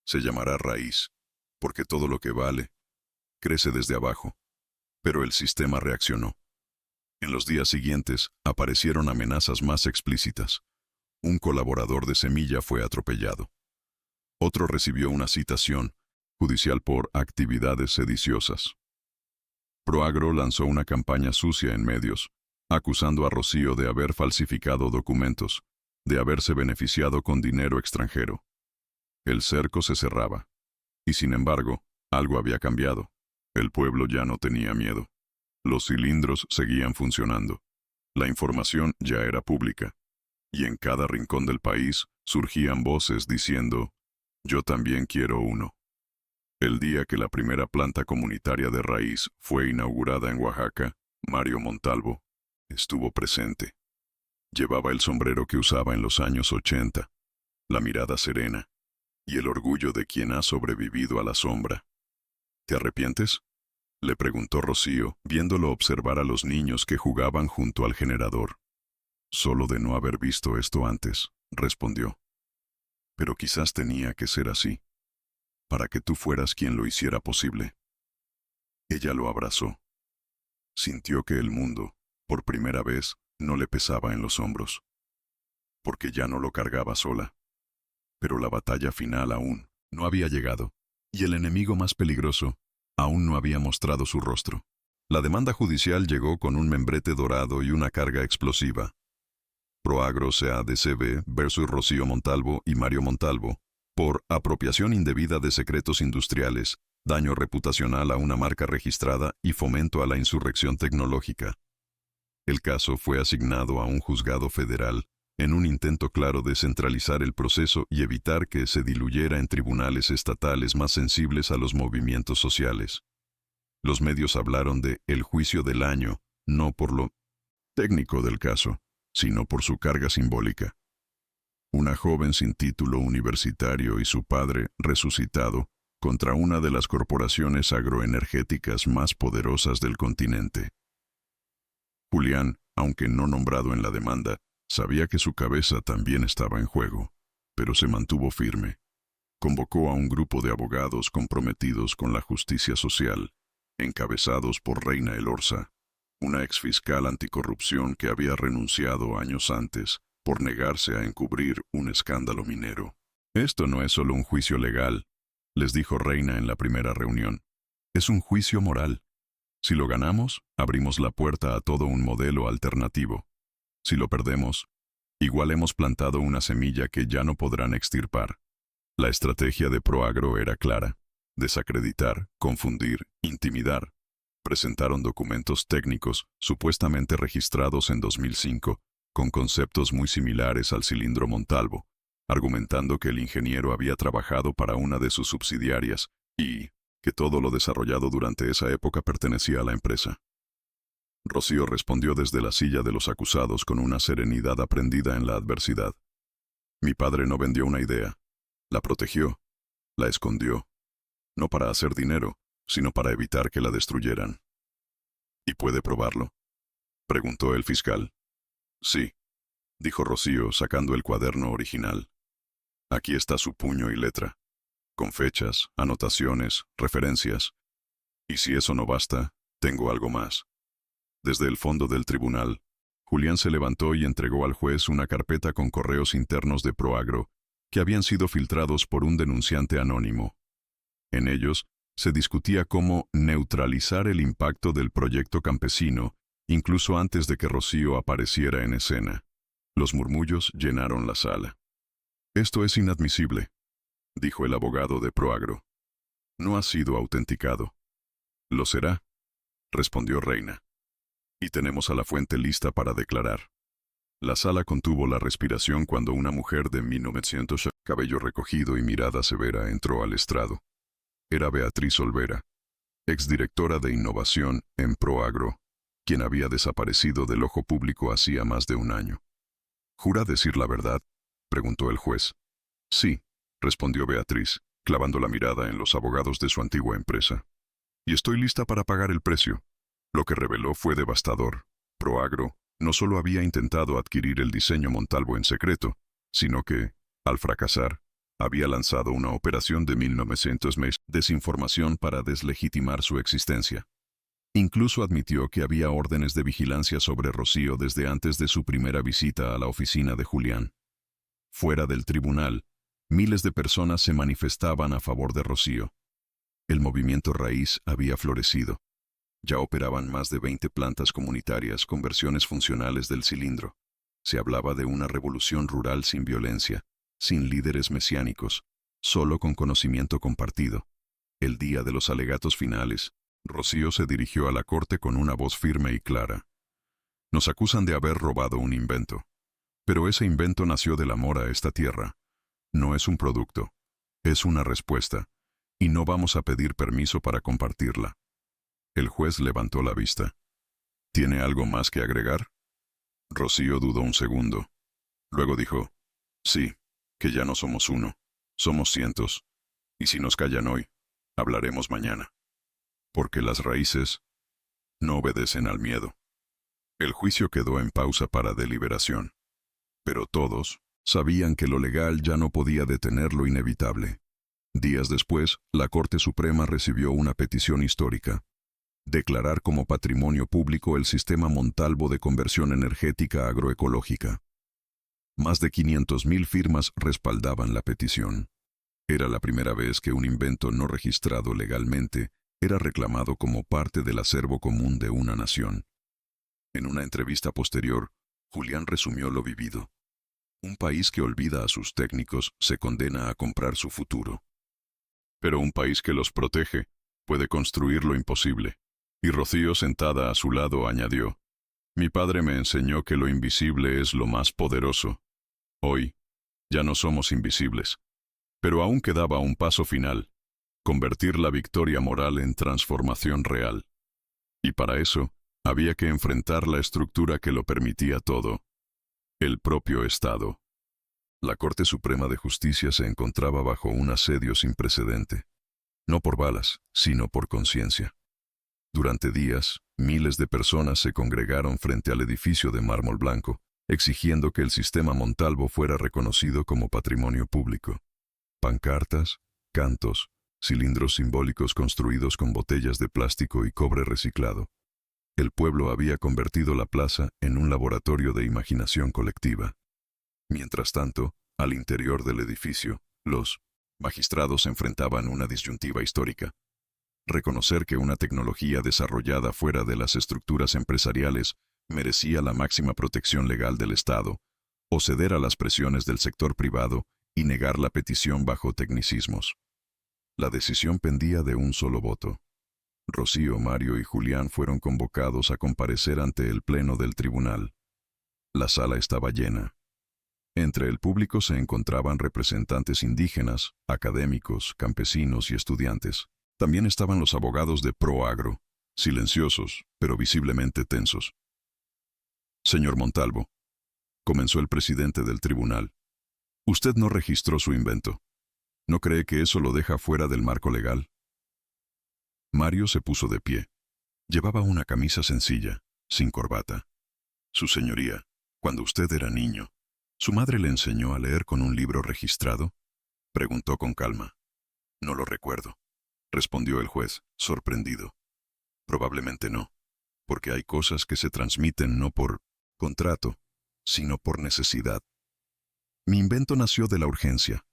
Se llamará Raíz, porque todo lo que vale crece desde abajo. Pero el sistema reaccionó. En los días siguientes aparecieron amenazas más explícitas. Un colaborador de Semilla fue atropellado. Otro recibió una citación judicial por actividades sediciosas. Proagro lanzó una campaña sucia en medios, acusando a Rocío de haber falsificado documentos, de haberse beneficiado con dinero extranjero. El cerco se cerraba. Y sin embargo, algo había cambiado. El pueblo ya no tenía miedo. Los cilindros seguían funcionando. La información ya era pública. Y en cada rincón del país surgían voces diciendo, «Yo también quiero uno». El día que la primera planta comunitaria de Raíz fue inaugurada en Oaxaca, Mario Montalvo estuvo presente. Llevaba el sombrero que usaba en los años 80, la mirada serena y el orgullo de quien ha sobrevivido a la sombra. ¿Te arrepientes?, le preguntó Rocío, viéndolo observar a los niños que jugaban junto al generador. Solo de no haber visto esto antes, respondió. Pero quizás tenía que ser así, para que tú fueras quien lo hiciera posible. Ella lo abrazó. Sintió que el mundo, por primera vez, no le pesaba en los hombros, porque ya no lo cargaba sola. Pero la batalla final aún no había llegado, y el enemigo más peligroso aún no había mostrado su rostro. La demanda judicial llegó con un membrete dorado y una carga explosiva. Proagro CADCB versus Rocío Montalvo y Mario Montalvo, por apropiación indebida de secretos industriales, daño reputacional a una marca registrada y fomento a la insurrección tecnológica. El caso fue asignado a un juzgado federal, en un intento claro de centralizar el proceso y evitar que se diluyera en tribunales estatales más sensibles a los movimientos sociales. Los medios hablaron de el juicio del año, no por lo técnico del caso, sino por su carga simbólica. Una joven sin título universitario y su padre resucitado contra una de las corporaciones agroenergéticas más poderosas del continente. Julián, aunque no nombrado en la demanda, sabía que su cabeza también estaba en juego, pero se mantuvo firme. Convocó a un grupo de abogados comprometidos con la justicia social, encabezados por Reina Elorza, una exfiscal anticorrupción que había renunciado años antes por negarse a encubrir un escándalo minero. Esto no es solo un juicio legal, les dijo Reina en la primera reunión. Es un juicio moral. Si lo ganamos, abrimos la puerta a todo un modelo alternativo. Si lo perdemos, igual hemos plantado una semilla que ya no podrán extirpar. La estrategia de Proagro era clara: desacreditar, confundir, intimidar. Presentaron documentos técnicos supuestamente registrados en 2005, con conceptos muy similares al cilindro Montalvo, argumentando que el ingeniero había trabajado para una de sus subsidiarias y que todo lo desarrollado durante esa época pertenecía a la empresa. Rocío respondió desde la silla de los acusados con una serenidad aprendida en la adversidad. Mi padre no vendió una idea, la protegió, la escondió, no para hacer dinero, sino para evitar que la destruyeran. ¿Y puede probarlo?, preguntó el fiscal. Sí, dijo Rocío sacando el cuaderno original. Aquí está su puño y letra. con fechas, anotaciones, referencias. Y si eso no basta, tengo algo más. Desde el fondo del tribunal, Julián se levantó y entregó al juez una carpeta con correos internos de Proagro, que habían sido filtrados por un denunciante anónimo. En ellos, se discutía cómo neutralizar el impacto del proyecto campesino, incluso antes de que Rocío apareciera en escena. Los murmullos llenaron la sala. «Esto es inadmisible», dijo el abogado de Proagro. «No ha sido autenticado». «Lo será», respondió Reina. «Y tenemos a la fuente lista para declarar». La sala contuvo la respiración cuando una mujer de 1900, cabello recogido y mirada severa, entró al estrado. Era Beatriz Olvera, exdirectora de innovación en Proagro, quien había desaparecido del ojo público hacía más de un año. «¿Jura decir la verdad?», preguntó el juez. «Sí», respondió Beatriz, clavando la mirada en los abogados de su antigua empresa. «Y estoy lista para pagar el precio». Lo que reveló fue devastador. Proagro no solo había intentado adquirir el diseño Montalvo en secreto, sino que, al fracasar, había lanzado una operación de 1900 meses de desinformación para deslegitimar su existencia. Incluso admitió que había órdenes de vigilancia sobre Rocío desde antes de su primera visita a la oficina de Julián. Fuera del tribunal, miles de personas se manifestaban a favor de Rocío. El movimiento raíz había florecido. Ya operaban más de 20 plantas comunitarias con versiones funcionales del cilindro. Se hablaba de una revolución rural sin violencia, sin líderes mesiánicos, solo con conocimiento compartido. El día de los alegatos finales, Rocío se dirigió a la corte con una voz firme y clara. «Nos acusan de haber robado un invento. Pero ese invento nació del amor a esta tierra. No es un producto, es una respuesta, y no vamos a pedir permiso para compartirla». El juez levantó la vista. «¿Tiene algo más que agregar?». Rocío dudó un segundo. Luego dijo: «Sí, que ya no somos uno, somos cientos. Y si nos callan hoy, hablaremos mañana. Porque las raíces no obedecen al miedo». El juicio quedó en pausa para deliberación. Pero todos sabían que lo legal ya no podía detener lo inevitable. Días después, la Corte Suprema recibió una petición histórica: declarar como patrimonio público el sistema Montalvo de conversión energética agroecológica. Más de 500.000 firmas respaldaban la petición. Era la primera vez que un invento no registrado legalmente era reclamado como parte del acervo común de una nación. En una entrevista posterior, Julián resumió lo vivido. Un país que olvida a sus técnicos se condena a comprar su futuro. Pero un país que los protege puede construir lo imposible. Y Rocío, sentada a su lado, añadió: «Mi padre me enseñó que lo invisible es lo más poderoso. Hoy, ya no somos invisibles». Pero aún quedaba un paso final: convertir la victoria moral en transformación real. Y para eso, había que enfrentar la estructura que lo permitía todo: el propio Estado. La Corte Suprema de Justicia se encontraba bajo un asedio sin precedente. No por balas, sino por conciencia. Durante días, miles de personas se congregaron frente al edificio de mármol blanco, exigiendo que el sistema Montalvo fuera reconocido como patrimonio público. Pancartas, cantos, cilindros simbólicos construidos con botellas de plástico y cobre reciclado. El pueblo había convertido la plaza en un laboratorio de imaginación colectiva. Mientras tanto, al interior del edificio, los magistrados enfrentaban una disyuntiva histórica: reconocer que una tecnología desarrollada fuera de las estructuras empresariales merecía la máxima protección legal del Estado, o ceder a las presiones del sector privado y negar la petición bajo tecnicismos. La decisión pendía de un solo voto. Rocío, Mario y Julián fueron convocados a comparecer ante el pleno del tribunal. La sala estaba llena. Entre el público se encontraban representantes indígenas, académicos, campesinos y estudiantes. También estaban los abogados de Proagro, silenciosos, pero visiblemente tensos. «Señor Montalvo», comenzó el presidente del tribunal, «usted no registró su invento. ¿No cree que eso lo deja fuera del marco legal?». Mario se puso de pie. Llevaba una camisa sencilla, sin corbata. «Su señoría, cuando usted era niño, ¿su madre le enseñó a leer con un libro registrado?», preguntó con calma. No lo recuerdo, respondió el juez, sorprendido. Probablemente no, porque hay cosas que se transmiten no por contrato, sino por necesidad. Mi invento nació de la urgencia,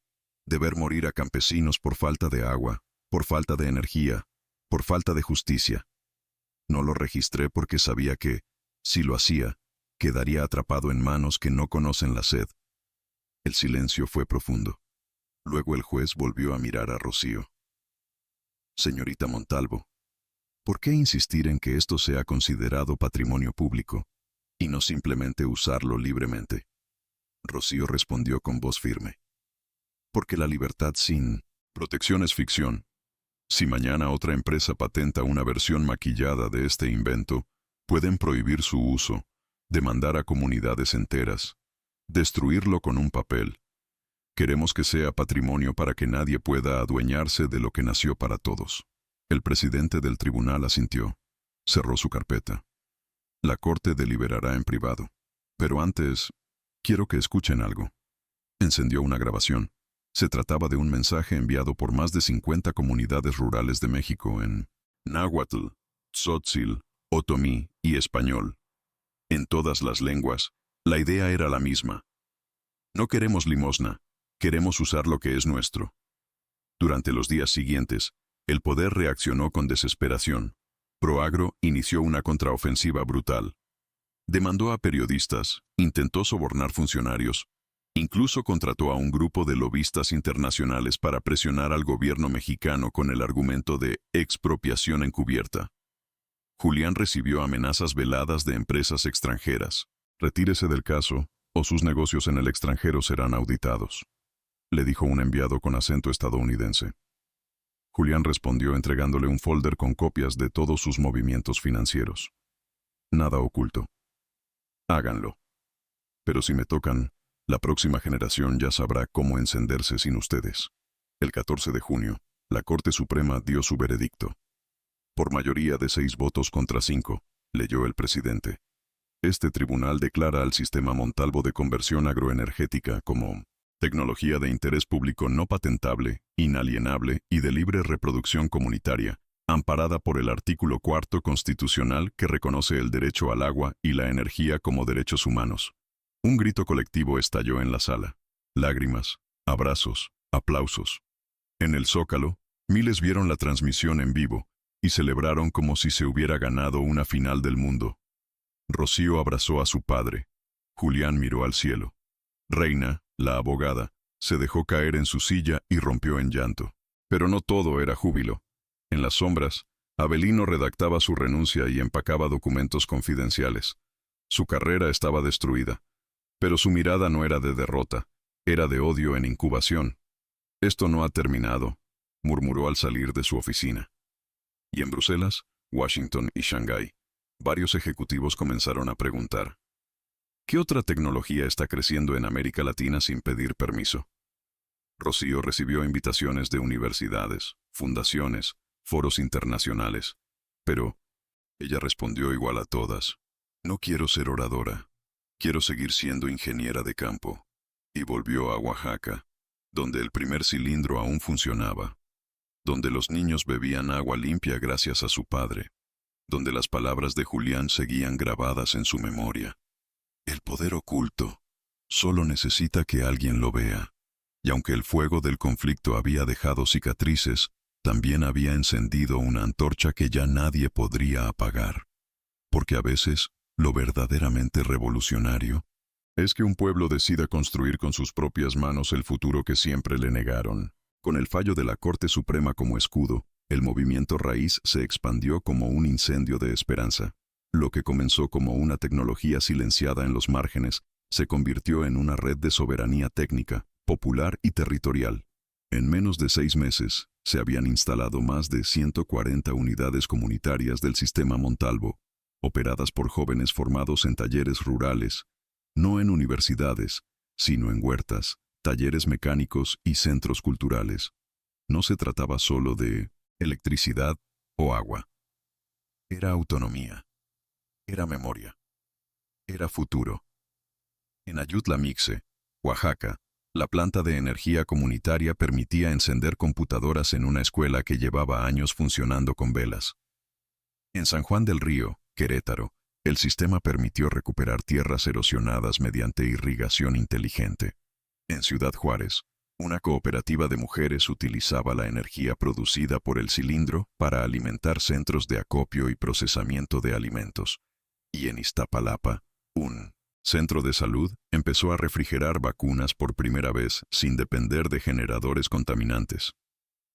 de ver morir a campesinos por falta de agua, por falta de energía, por falta de justicia. No lo registré porque sabía que, si lo hacía, quedaría atrapado en manos que no conocen la sed. El silencio fue profundo. Luego el juez volvió a mirar a Rocío. Señorita Montalvo, ¿por qué insistir en que esto sea considerado patrimonio público y no simplemente usarlo libremente? Rocío respondió con voz firme. Porque la libertad sin protección es ficción. Si mañana otra empresa patenta una versión maquillada de este invento, pueden prohibir su uso, demandar a comunidades enteras, destruirlo con un papel. Queremos que sea patrimonio para que nadie pueda adueñarse de lo que nació para todos. El presidente del tribunal asintió. Cerró su carpeta. La corte deliberará en privado. Pero antes, quiero que escuchen algo. Encendió una grabación. Se trataba de un mensaje enviado por más de 50 comunidades rurales de México en náhuatl, tzotzil, otomí y español. En todas las lenguas, la idea era la misma. No queremos limosna, queremos usar lo que es nuestro. Durante los días siguientes, el poder reaccionó con desesperación. Proagro inició una contraofensiva brutal. Demandó a periodistas, intentó sobornar funcionarios, incluso contrató a un grupo de lobistas internacionales para presionar al gobierno mexicano con el argumento de expropiación encubierta. Julián recibió amenazas veladas de empresas extranjeras. Retírese del caso, o sus negocios en el extranjero serán auditados, le dijo un enviado con acento estadounidense. Julián respondió entregándole un folder con copias de todos sus movimientos financieros. Nada oculto. Háganlo. Pero si me tocan, la próxima generación ya sabrá cómo encenderse sin ustedes. El 14 de junio, la Corte Suprema dio su veredicto. Por mayoría de 6 votos contra 5, leyó el presidente. Este tribunal declara al sistema Montalvo de conversión agroenergética como tecnología de interés público no patentable, inalienable y de libre reproducción comunitaria, amparada por el artículo 4 constitucional que reconoce el derecho al agua y la energía como derechos humanos. Un grito colectivo estalló en la sala. Lágrimas, abrazos, aplausos. En el Zócalo, miles vieron la transmisión en vivo y celebraron como si se hubiera ganado una final del mundo. Rocío abrazó a su padre. Julián miró al cielo. Reina, la abogada, se dejó caer en su silla y rompió en llanto. Pero no todo era júbilo. En las sombras, Avelino redactaba su renuncia y empacaba documentos confidenciales. Su carrera estaba destruida. Pero su mirada no era de derrota, era de odio en incubación. Esto no ha terminado, murmuró al salir de su oficina. Y en Bruselas, Washington y Shanghái, varios ejecutivos comenzaron a preguntar: ¿qué otra tecnología está creciendo en América Latina sin pedir permiso? Rocío recibió invitaciones de universidades, fundaciones, foros internacionales, pero ella respondió igual a todas: no quiero ser oradora. Quiero seguir siendo ingeniera de campo. Y volvió a Oaxaca, donde el primer cilindro aún funcionaba, donde los niños bebían agua limpia gracias a su padre, donde las palabras de Julián seguían grabadas en su memoria. El poder oculto solo necesita que alguien lo vea. Y aunque el fuego del conflicto había dejado cicatrices, también había encendido una antorcha que ya nadie podría apagar. Porque a veces, lo verdaderamente revolucionario es que un pueblo decida construir con sus propias manos el futuro que siempre le negaron. Con el fallo de la Corte Suprema como escudo, el movimiento raíz se expandió como un incendio de esperanza. Lo que comenzó como una tecnología silenciada en los márgenes, se convirtió en una red de soberanía técnica, popular y territorial. En menos de 6 meses, se habían instalado más de 140 unidades comunitarias del sistema Montalvo, operadas por jóvenes formados en talleres rurales, no en universidades, sino en huertas, talleres mecánicos y centros culturales. No se trataba solo de electricidad o agua. Era autonomía. Era memoria. Era futuro. En Ayutla Mixe, Oaxaca, La planta de energía comunitaria permitía encender computadoras en una escuela que llevaba años funcionando con velas. En San Juan del Río, Querétaro, el sistema permitió recuperar tierras erosionadas mediante irrigación inteligente. En Ciudad Juárez, una cooperativa de mujeres utilizaba la energía producida por el cilindro para alimentar centros de acopio y procesamiento de alimentos. Y en Iztapalapa, un centro de salud empezó a refrigerar vacunas por primera vez sin depender de generadores contaminantes.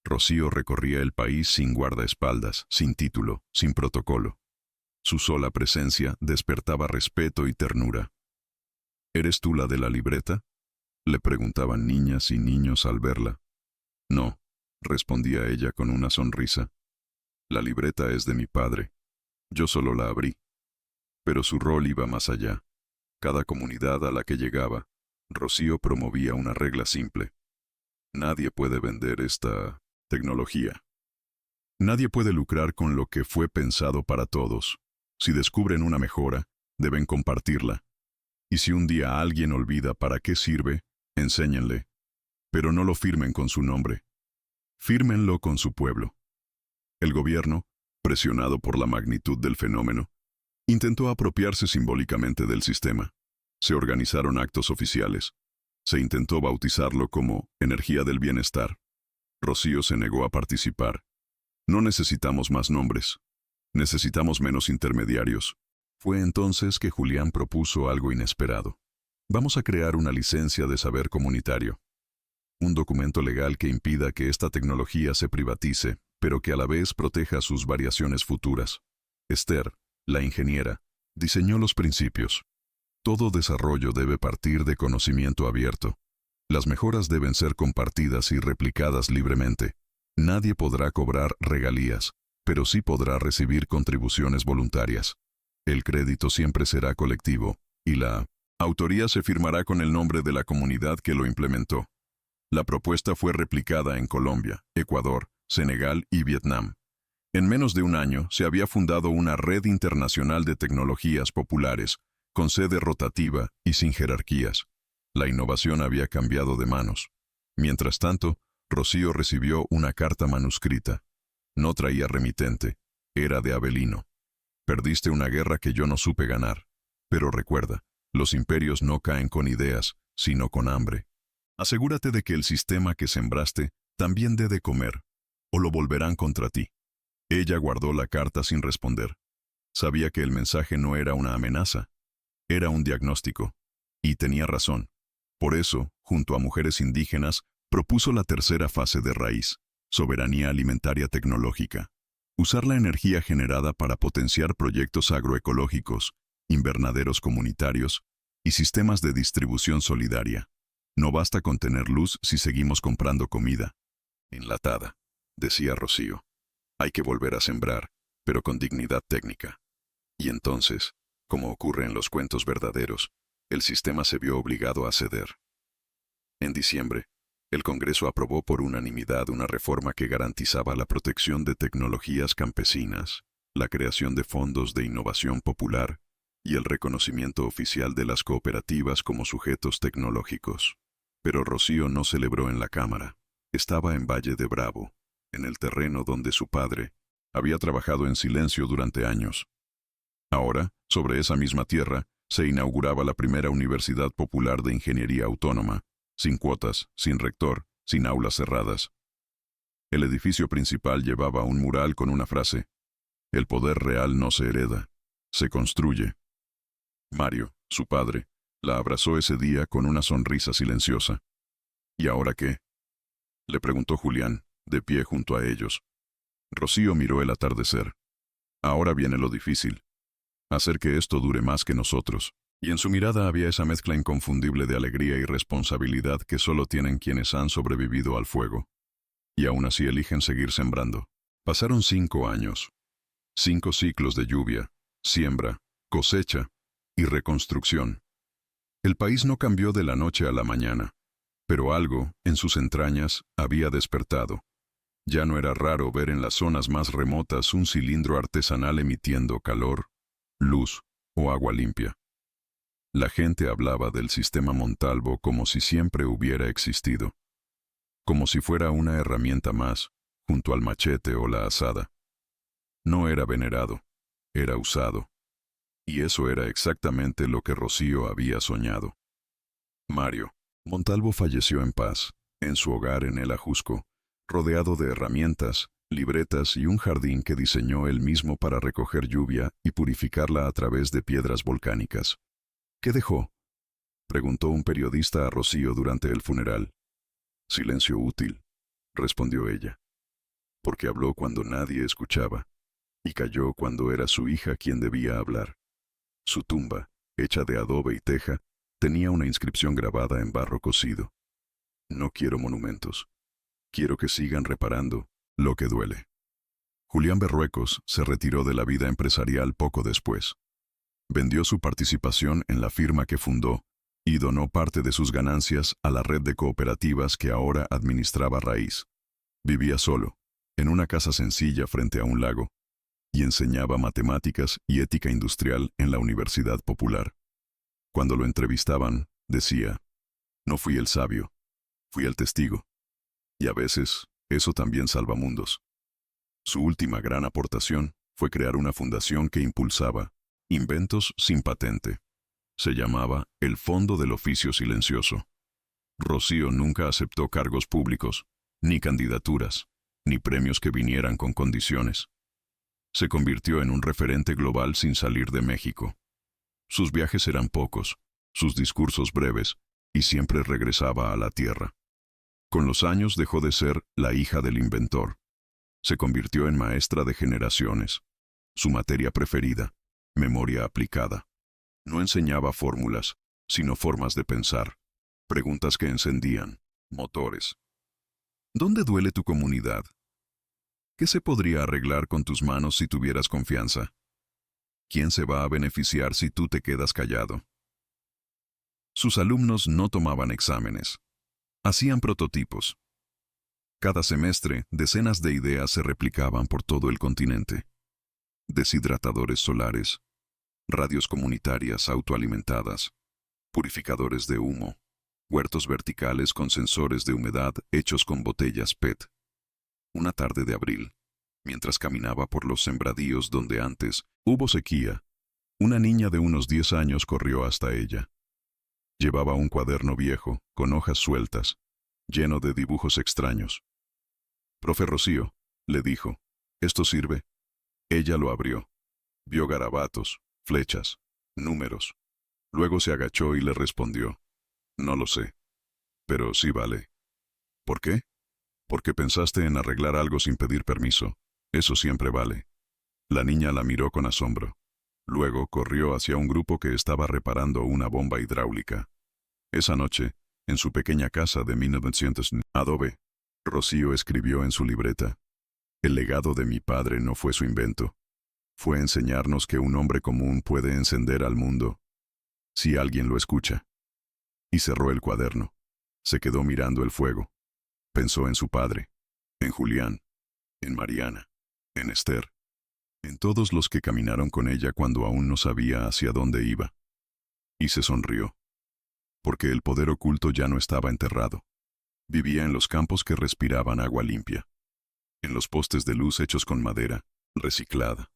Rocío recorría el país sin guardaespaldas, sin título, sin protocolo. Su sola presencia despertaba respeto y ternura. ¿Eres tú la de la libreta?, le preguntaban niñas y niños al verla. No, respondía ella con una sonrisa. La libreta es de mi padre. Yo solo la abrí. Pero su rol iba más allá. Cada comunidad a la que llegaba, Rocío promovía una regla simple. Nadie puede vender esta tecnología. Nadie puede lucrar con lo que fue pensado para todos. Si descubren una mejora, deben compartirla. Y si un día alguien olvida para qué sirve, enséñenle. Pero no lo firmen con su nombre. Fírmenlo con su pueblo. El gobierno, presionado por la magnitud del fenómeno, intentó apropiarse simbólicamente del sistema. Se organizaron actos oficiales. Se intentó bautizarlo como Energía del Bienestar. Rocío se negó a participar. No necesitamos más nombres. Necesitamos menos intermediarios. Fue entonces que Julián propuso algo inesperado. Vamos a crear una licencia de saber comunitario. Un documento legal que impida que esta tecnología se privatice, pero que a la vez proteja sus variaciones futuras. Esther, la ingeniera, diseñó los principios. Todo desarrollo debe partir de conocimiento abierto. Las mejoras deben ser compartidas y replicadas libremente. Nadie podrá cobrar regalías, pero sí podrá recibir contribuciones voluntarias. El crédito siempre será colectivo, y la autoría se firmará con el nombre de la comunidad que lo implementó. La propuesta fue replicada en Colombia, Ecuador, Senegal y Vietnam. En menos de un año se había fundado una red internacional de tecnologías populares, con sede rotativa y sin jerarquías. La innovación había cambiado de manos. Mientras tanto, Rocío recibió una carta manuscrita. No traía remitente, era de Avelino. Perdiste una guerra que yo no supe ganar. Pero recuerda, los imperios no caen con ideas, sino con hambre. Asegúrate de que el sistema que sembraste también dé de comer, o lo volverán contra ti. Ella guardó la carta sin responder. Sabía que el mensaje no era una amenaza, era un diagnóstico. Y tenía razón. Por eso, junto a mujeres indígenas, propuso la tercera fase de raíz, soberanía alimentaria tecnológica. Usar la energía generada para potenciar proyectos agroecológicos, invernaderos comunitarios y sistemas de distribución solidaria. No basta con tener luz si seguimos comprando comida enlatada, decía Rocío. Hay que volver a sembrar, pero con dignidad técnica. Y entonces, como ocurre en los cuentos verdaderos, el sistema se vio obligado a ceder. En diciembre, el Congreso aprobó por unanimidad una reforma que garantizaba la protección de tecnologías campesinas, la creación de fondos de innovación popular y el reconocimiento oficial de las cooperativas como sujetos tecnológicos. Pero Rocío no celebró en la Cámara. Estaba en Valle de Bravo, en el terreno donde su padre había trabajado en silencio durante años. Ahora, sobre esa misma tierra, se inauguraba la primera Universidad Popular de Ingeniería Autónoma, sin cuotas, sin rector, sin aulas cerradas. El edificio principal llevaba un mural con una frase: el poder real no se hereda, se construye. Mario, su padre, la abrazó ese día con una sonrisa silenciosa. ¿Y ahora qué?, le preguntó Julián, de pie junto a ellos. Rocío miró el atardecer. Ahora viene lo difícil. Hacer que esto dure más que nosotros. Y en su mirada había esa mezcla inconfundible de alegría y responsabilidad que solo tienen quienes han sobrevivido al fuego. Y aún así eligen seguir sembrando. Pasaron 5 años. 5 ciclos de lluvia, siembra, cosecha y reconstrucción. El país no cambió de la noche a la mañana, pero algo, en sus entrañas, había despertado. Ya no era raro ver en las zonas más remotas un cilindro artesanal emitiendo calor, luz o agua limpia. La gente hablaba del sistema Montalvo como si siempre hubiera existido, como si fuera una herramienta más, junto al machete o la azada. No era venerado, era usado. Y eso era exactamente lo que Rocío había soñado. Mario Montalvo falleció en paz, en su hogar en el Ajusco, rodeado de herramientas, libretas y un jardín que diseñó él mismo para recoger lluvia y purificarla a través de piedras volcánicas. ¿Qué dejó?, preguntó un periodista a Rocío durante el funeral. Silencio útil, respondió ella, porque habló cuando nadie escuchaba, y calló cuando era su hija quien debía hablar. Su tumba, hecha de adobe y teja, tenía una inscripción grabada en barro cocido. No quiero monumentos. Quiero que sigan reparando lo que duele. Julián Berruecos se retiró de la vida empresarial poco después. Vendió su participación en la firma que fundó y donó parte de sus ganancias a la red de cooperativas que ahora administraba Raíz. Vivía solo, en una casa sencilla frente a un lago, y enseñaba matemáticas y ética industrial en la Universidad Popular. Cuando lo entrevistaban, decía, no fui el sabio, fui el testigo. Y a veces, eso también salva mundos. Su última gran aportación fue crear una fundación que impulsaba inventos sin patente. Se llamaba el Fondo del Oficio Silencioso. Rocío nunca aceptó cargos públicos, ni candidaturas, ni premios que vinieran con condiciones. Se convirtió en un referente global sin salir de México. Sus viajes eran pocos, sus discursos breves, y siempre regresaba a la tierra. Con los años dejó de ser la hija del inventor. Se convirtió en maestra de generaciones. Su materia preferida, memoria aplicada. No enseñaba fórmulas, sino formas de pensar, preguntas que encendían, motores. ¿Dónde duele tu comunidad? ¿Qué se podría arreglar con tus manos si tuvieras confianza? ¿Quién se va a beneficiar si tú te quedas callado? Sus alumnos no tomaban exámenes. Hacían prototipos. Cada semestre, decenas de ideas se replicaban por todo el continente. Deshidratadores solares, radios comunitarias autoalimentadas, purificadores de humo, huertos verticales con sensores de humedad hechos con botellas PET. Una tarde de abril, mientras caminaba por los sembradíos donde antes hubo sequía, una niña de unos 10 años corrió hasta ella. Llevaba un cuaderno viejo, con hojas sueltas, lleno de dibujos extraños. «Profe Rocío», le dijo, «¿esto sirve?». Ella lo abrió. Vio garabatos, flechas, números. Luego se agachó y le respondió, «No lo sé, pero sí vale». «¿Por qué?». «Porque pensaste en arreglar algo sin pedir permiso. Eso siempre vale». La niña la miró con asombro. Luego corrió hacia un grupo que estaba reparando una bomba hidráulica. Esa noche, en su pequeña casa de 1900 adobe, Rocío escribió en su libreta, «El legado de mi padre no fue su invento. Fue enseñarnos que un hombre común puede encender al mundo, si alguien lo escucha». Y cerró el cuaderno. Se quedó mirando el fuego. Pensó en su padre, en Julián, en Mariana, en Esther, en todos los que caminaron con ella cuando aún no sabía hacia dónde iba. Y se sonrió. Porque el poder oculto ya no estaba enterrado. Vivía en los campos que respiraban agua limpia. En los postes de luz hechos con madera, reciclada.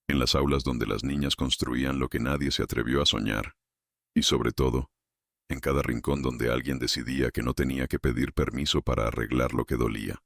En las aulas donde las niñas construían lo que nadie se atrevió a soñar. Y sobre todo, en cada rincón donde alguien decidía que no tenía que pedir permiso para arreglar lo que dolía.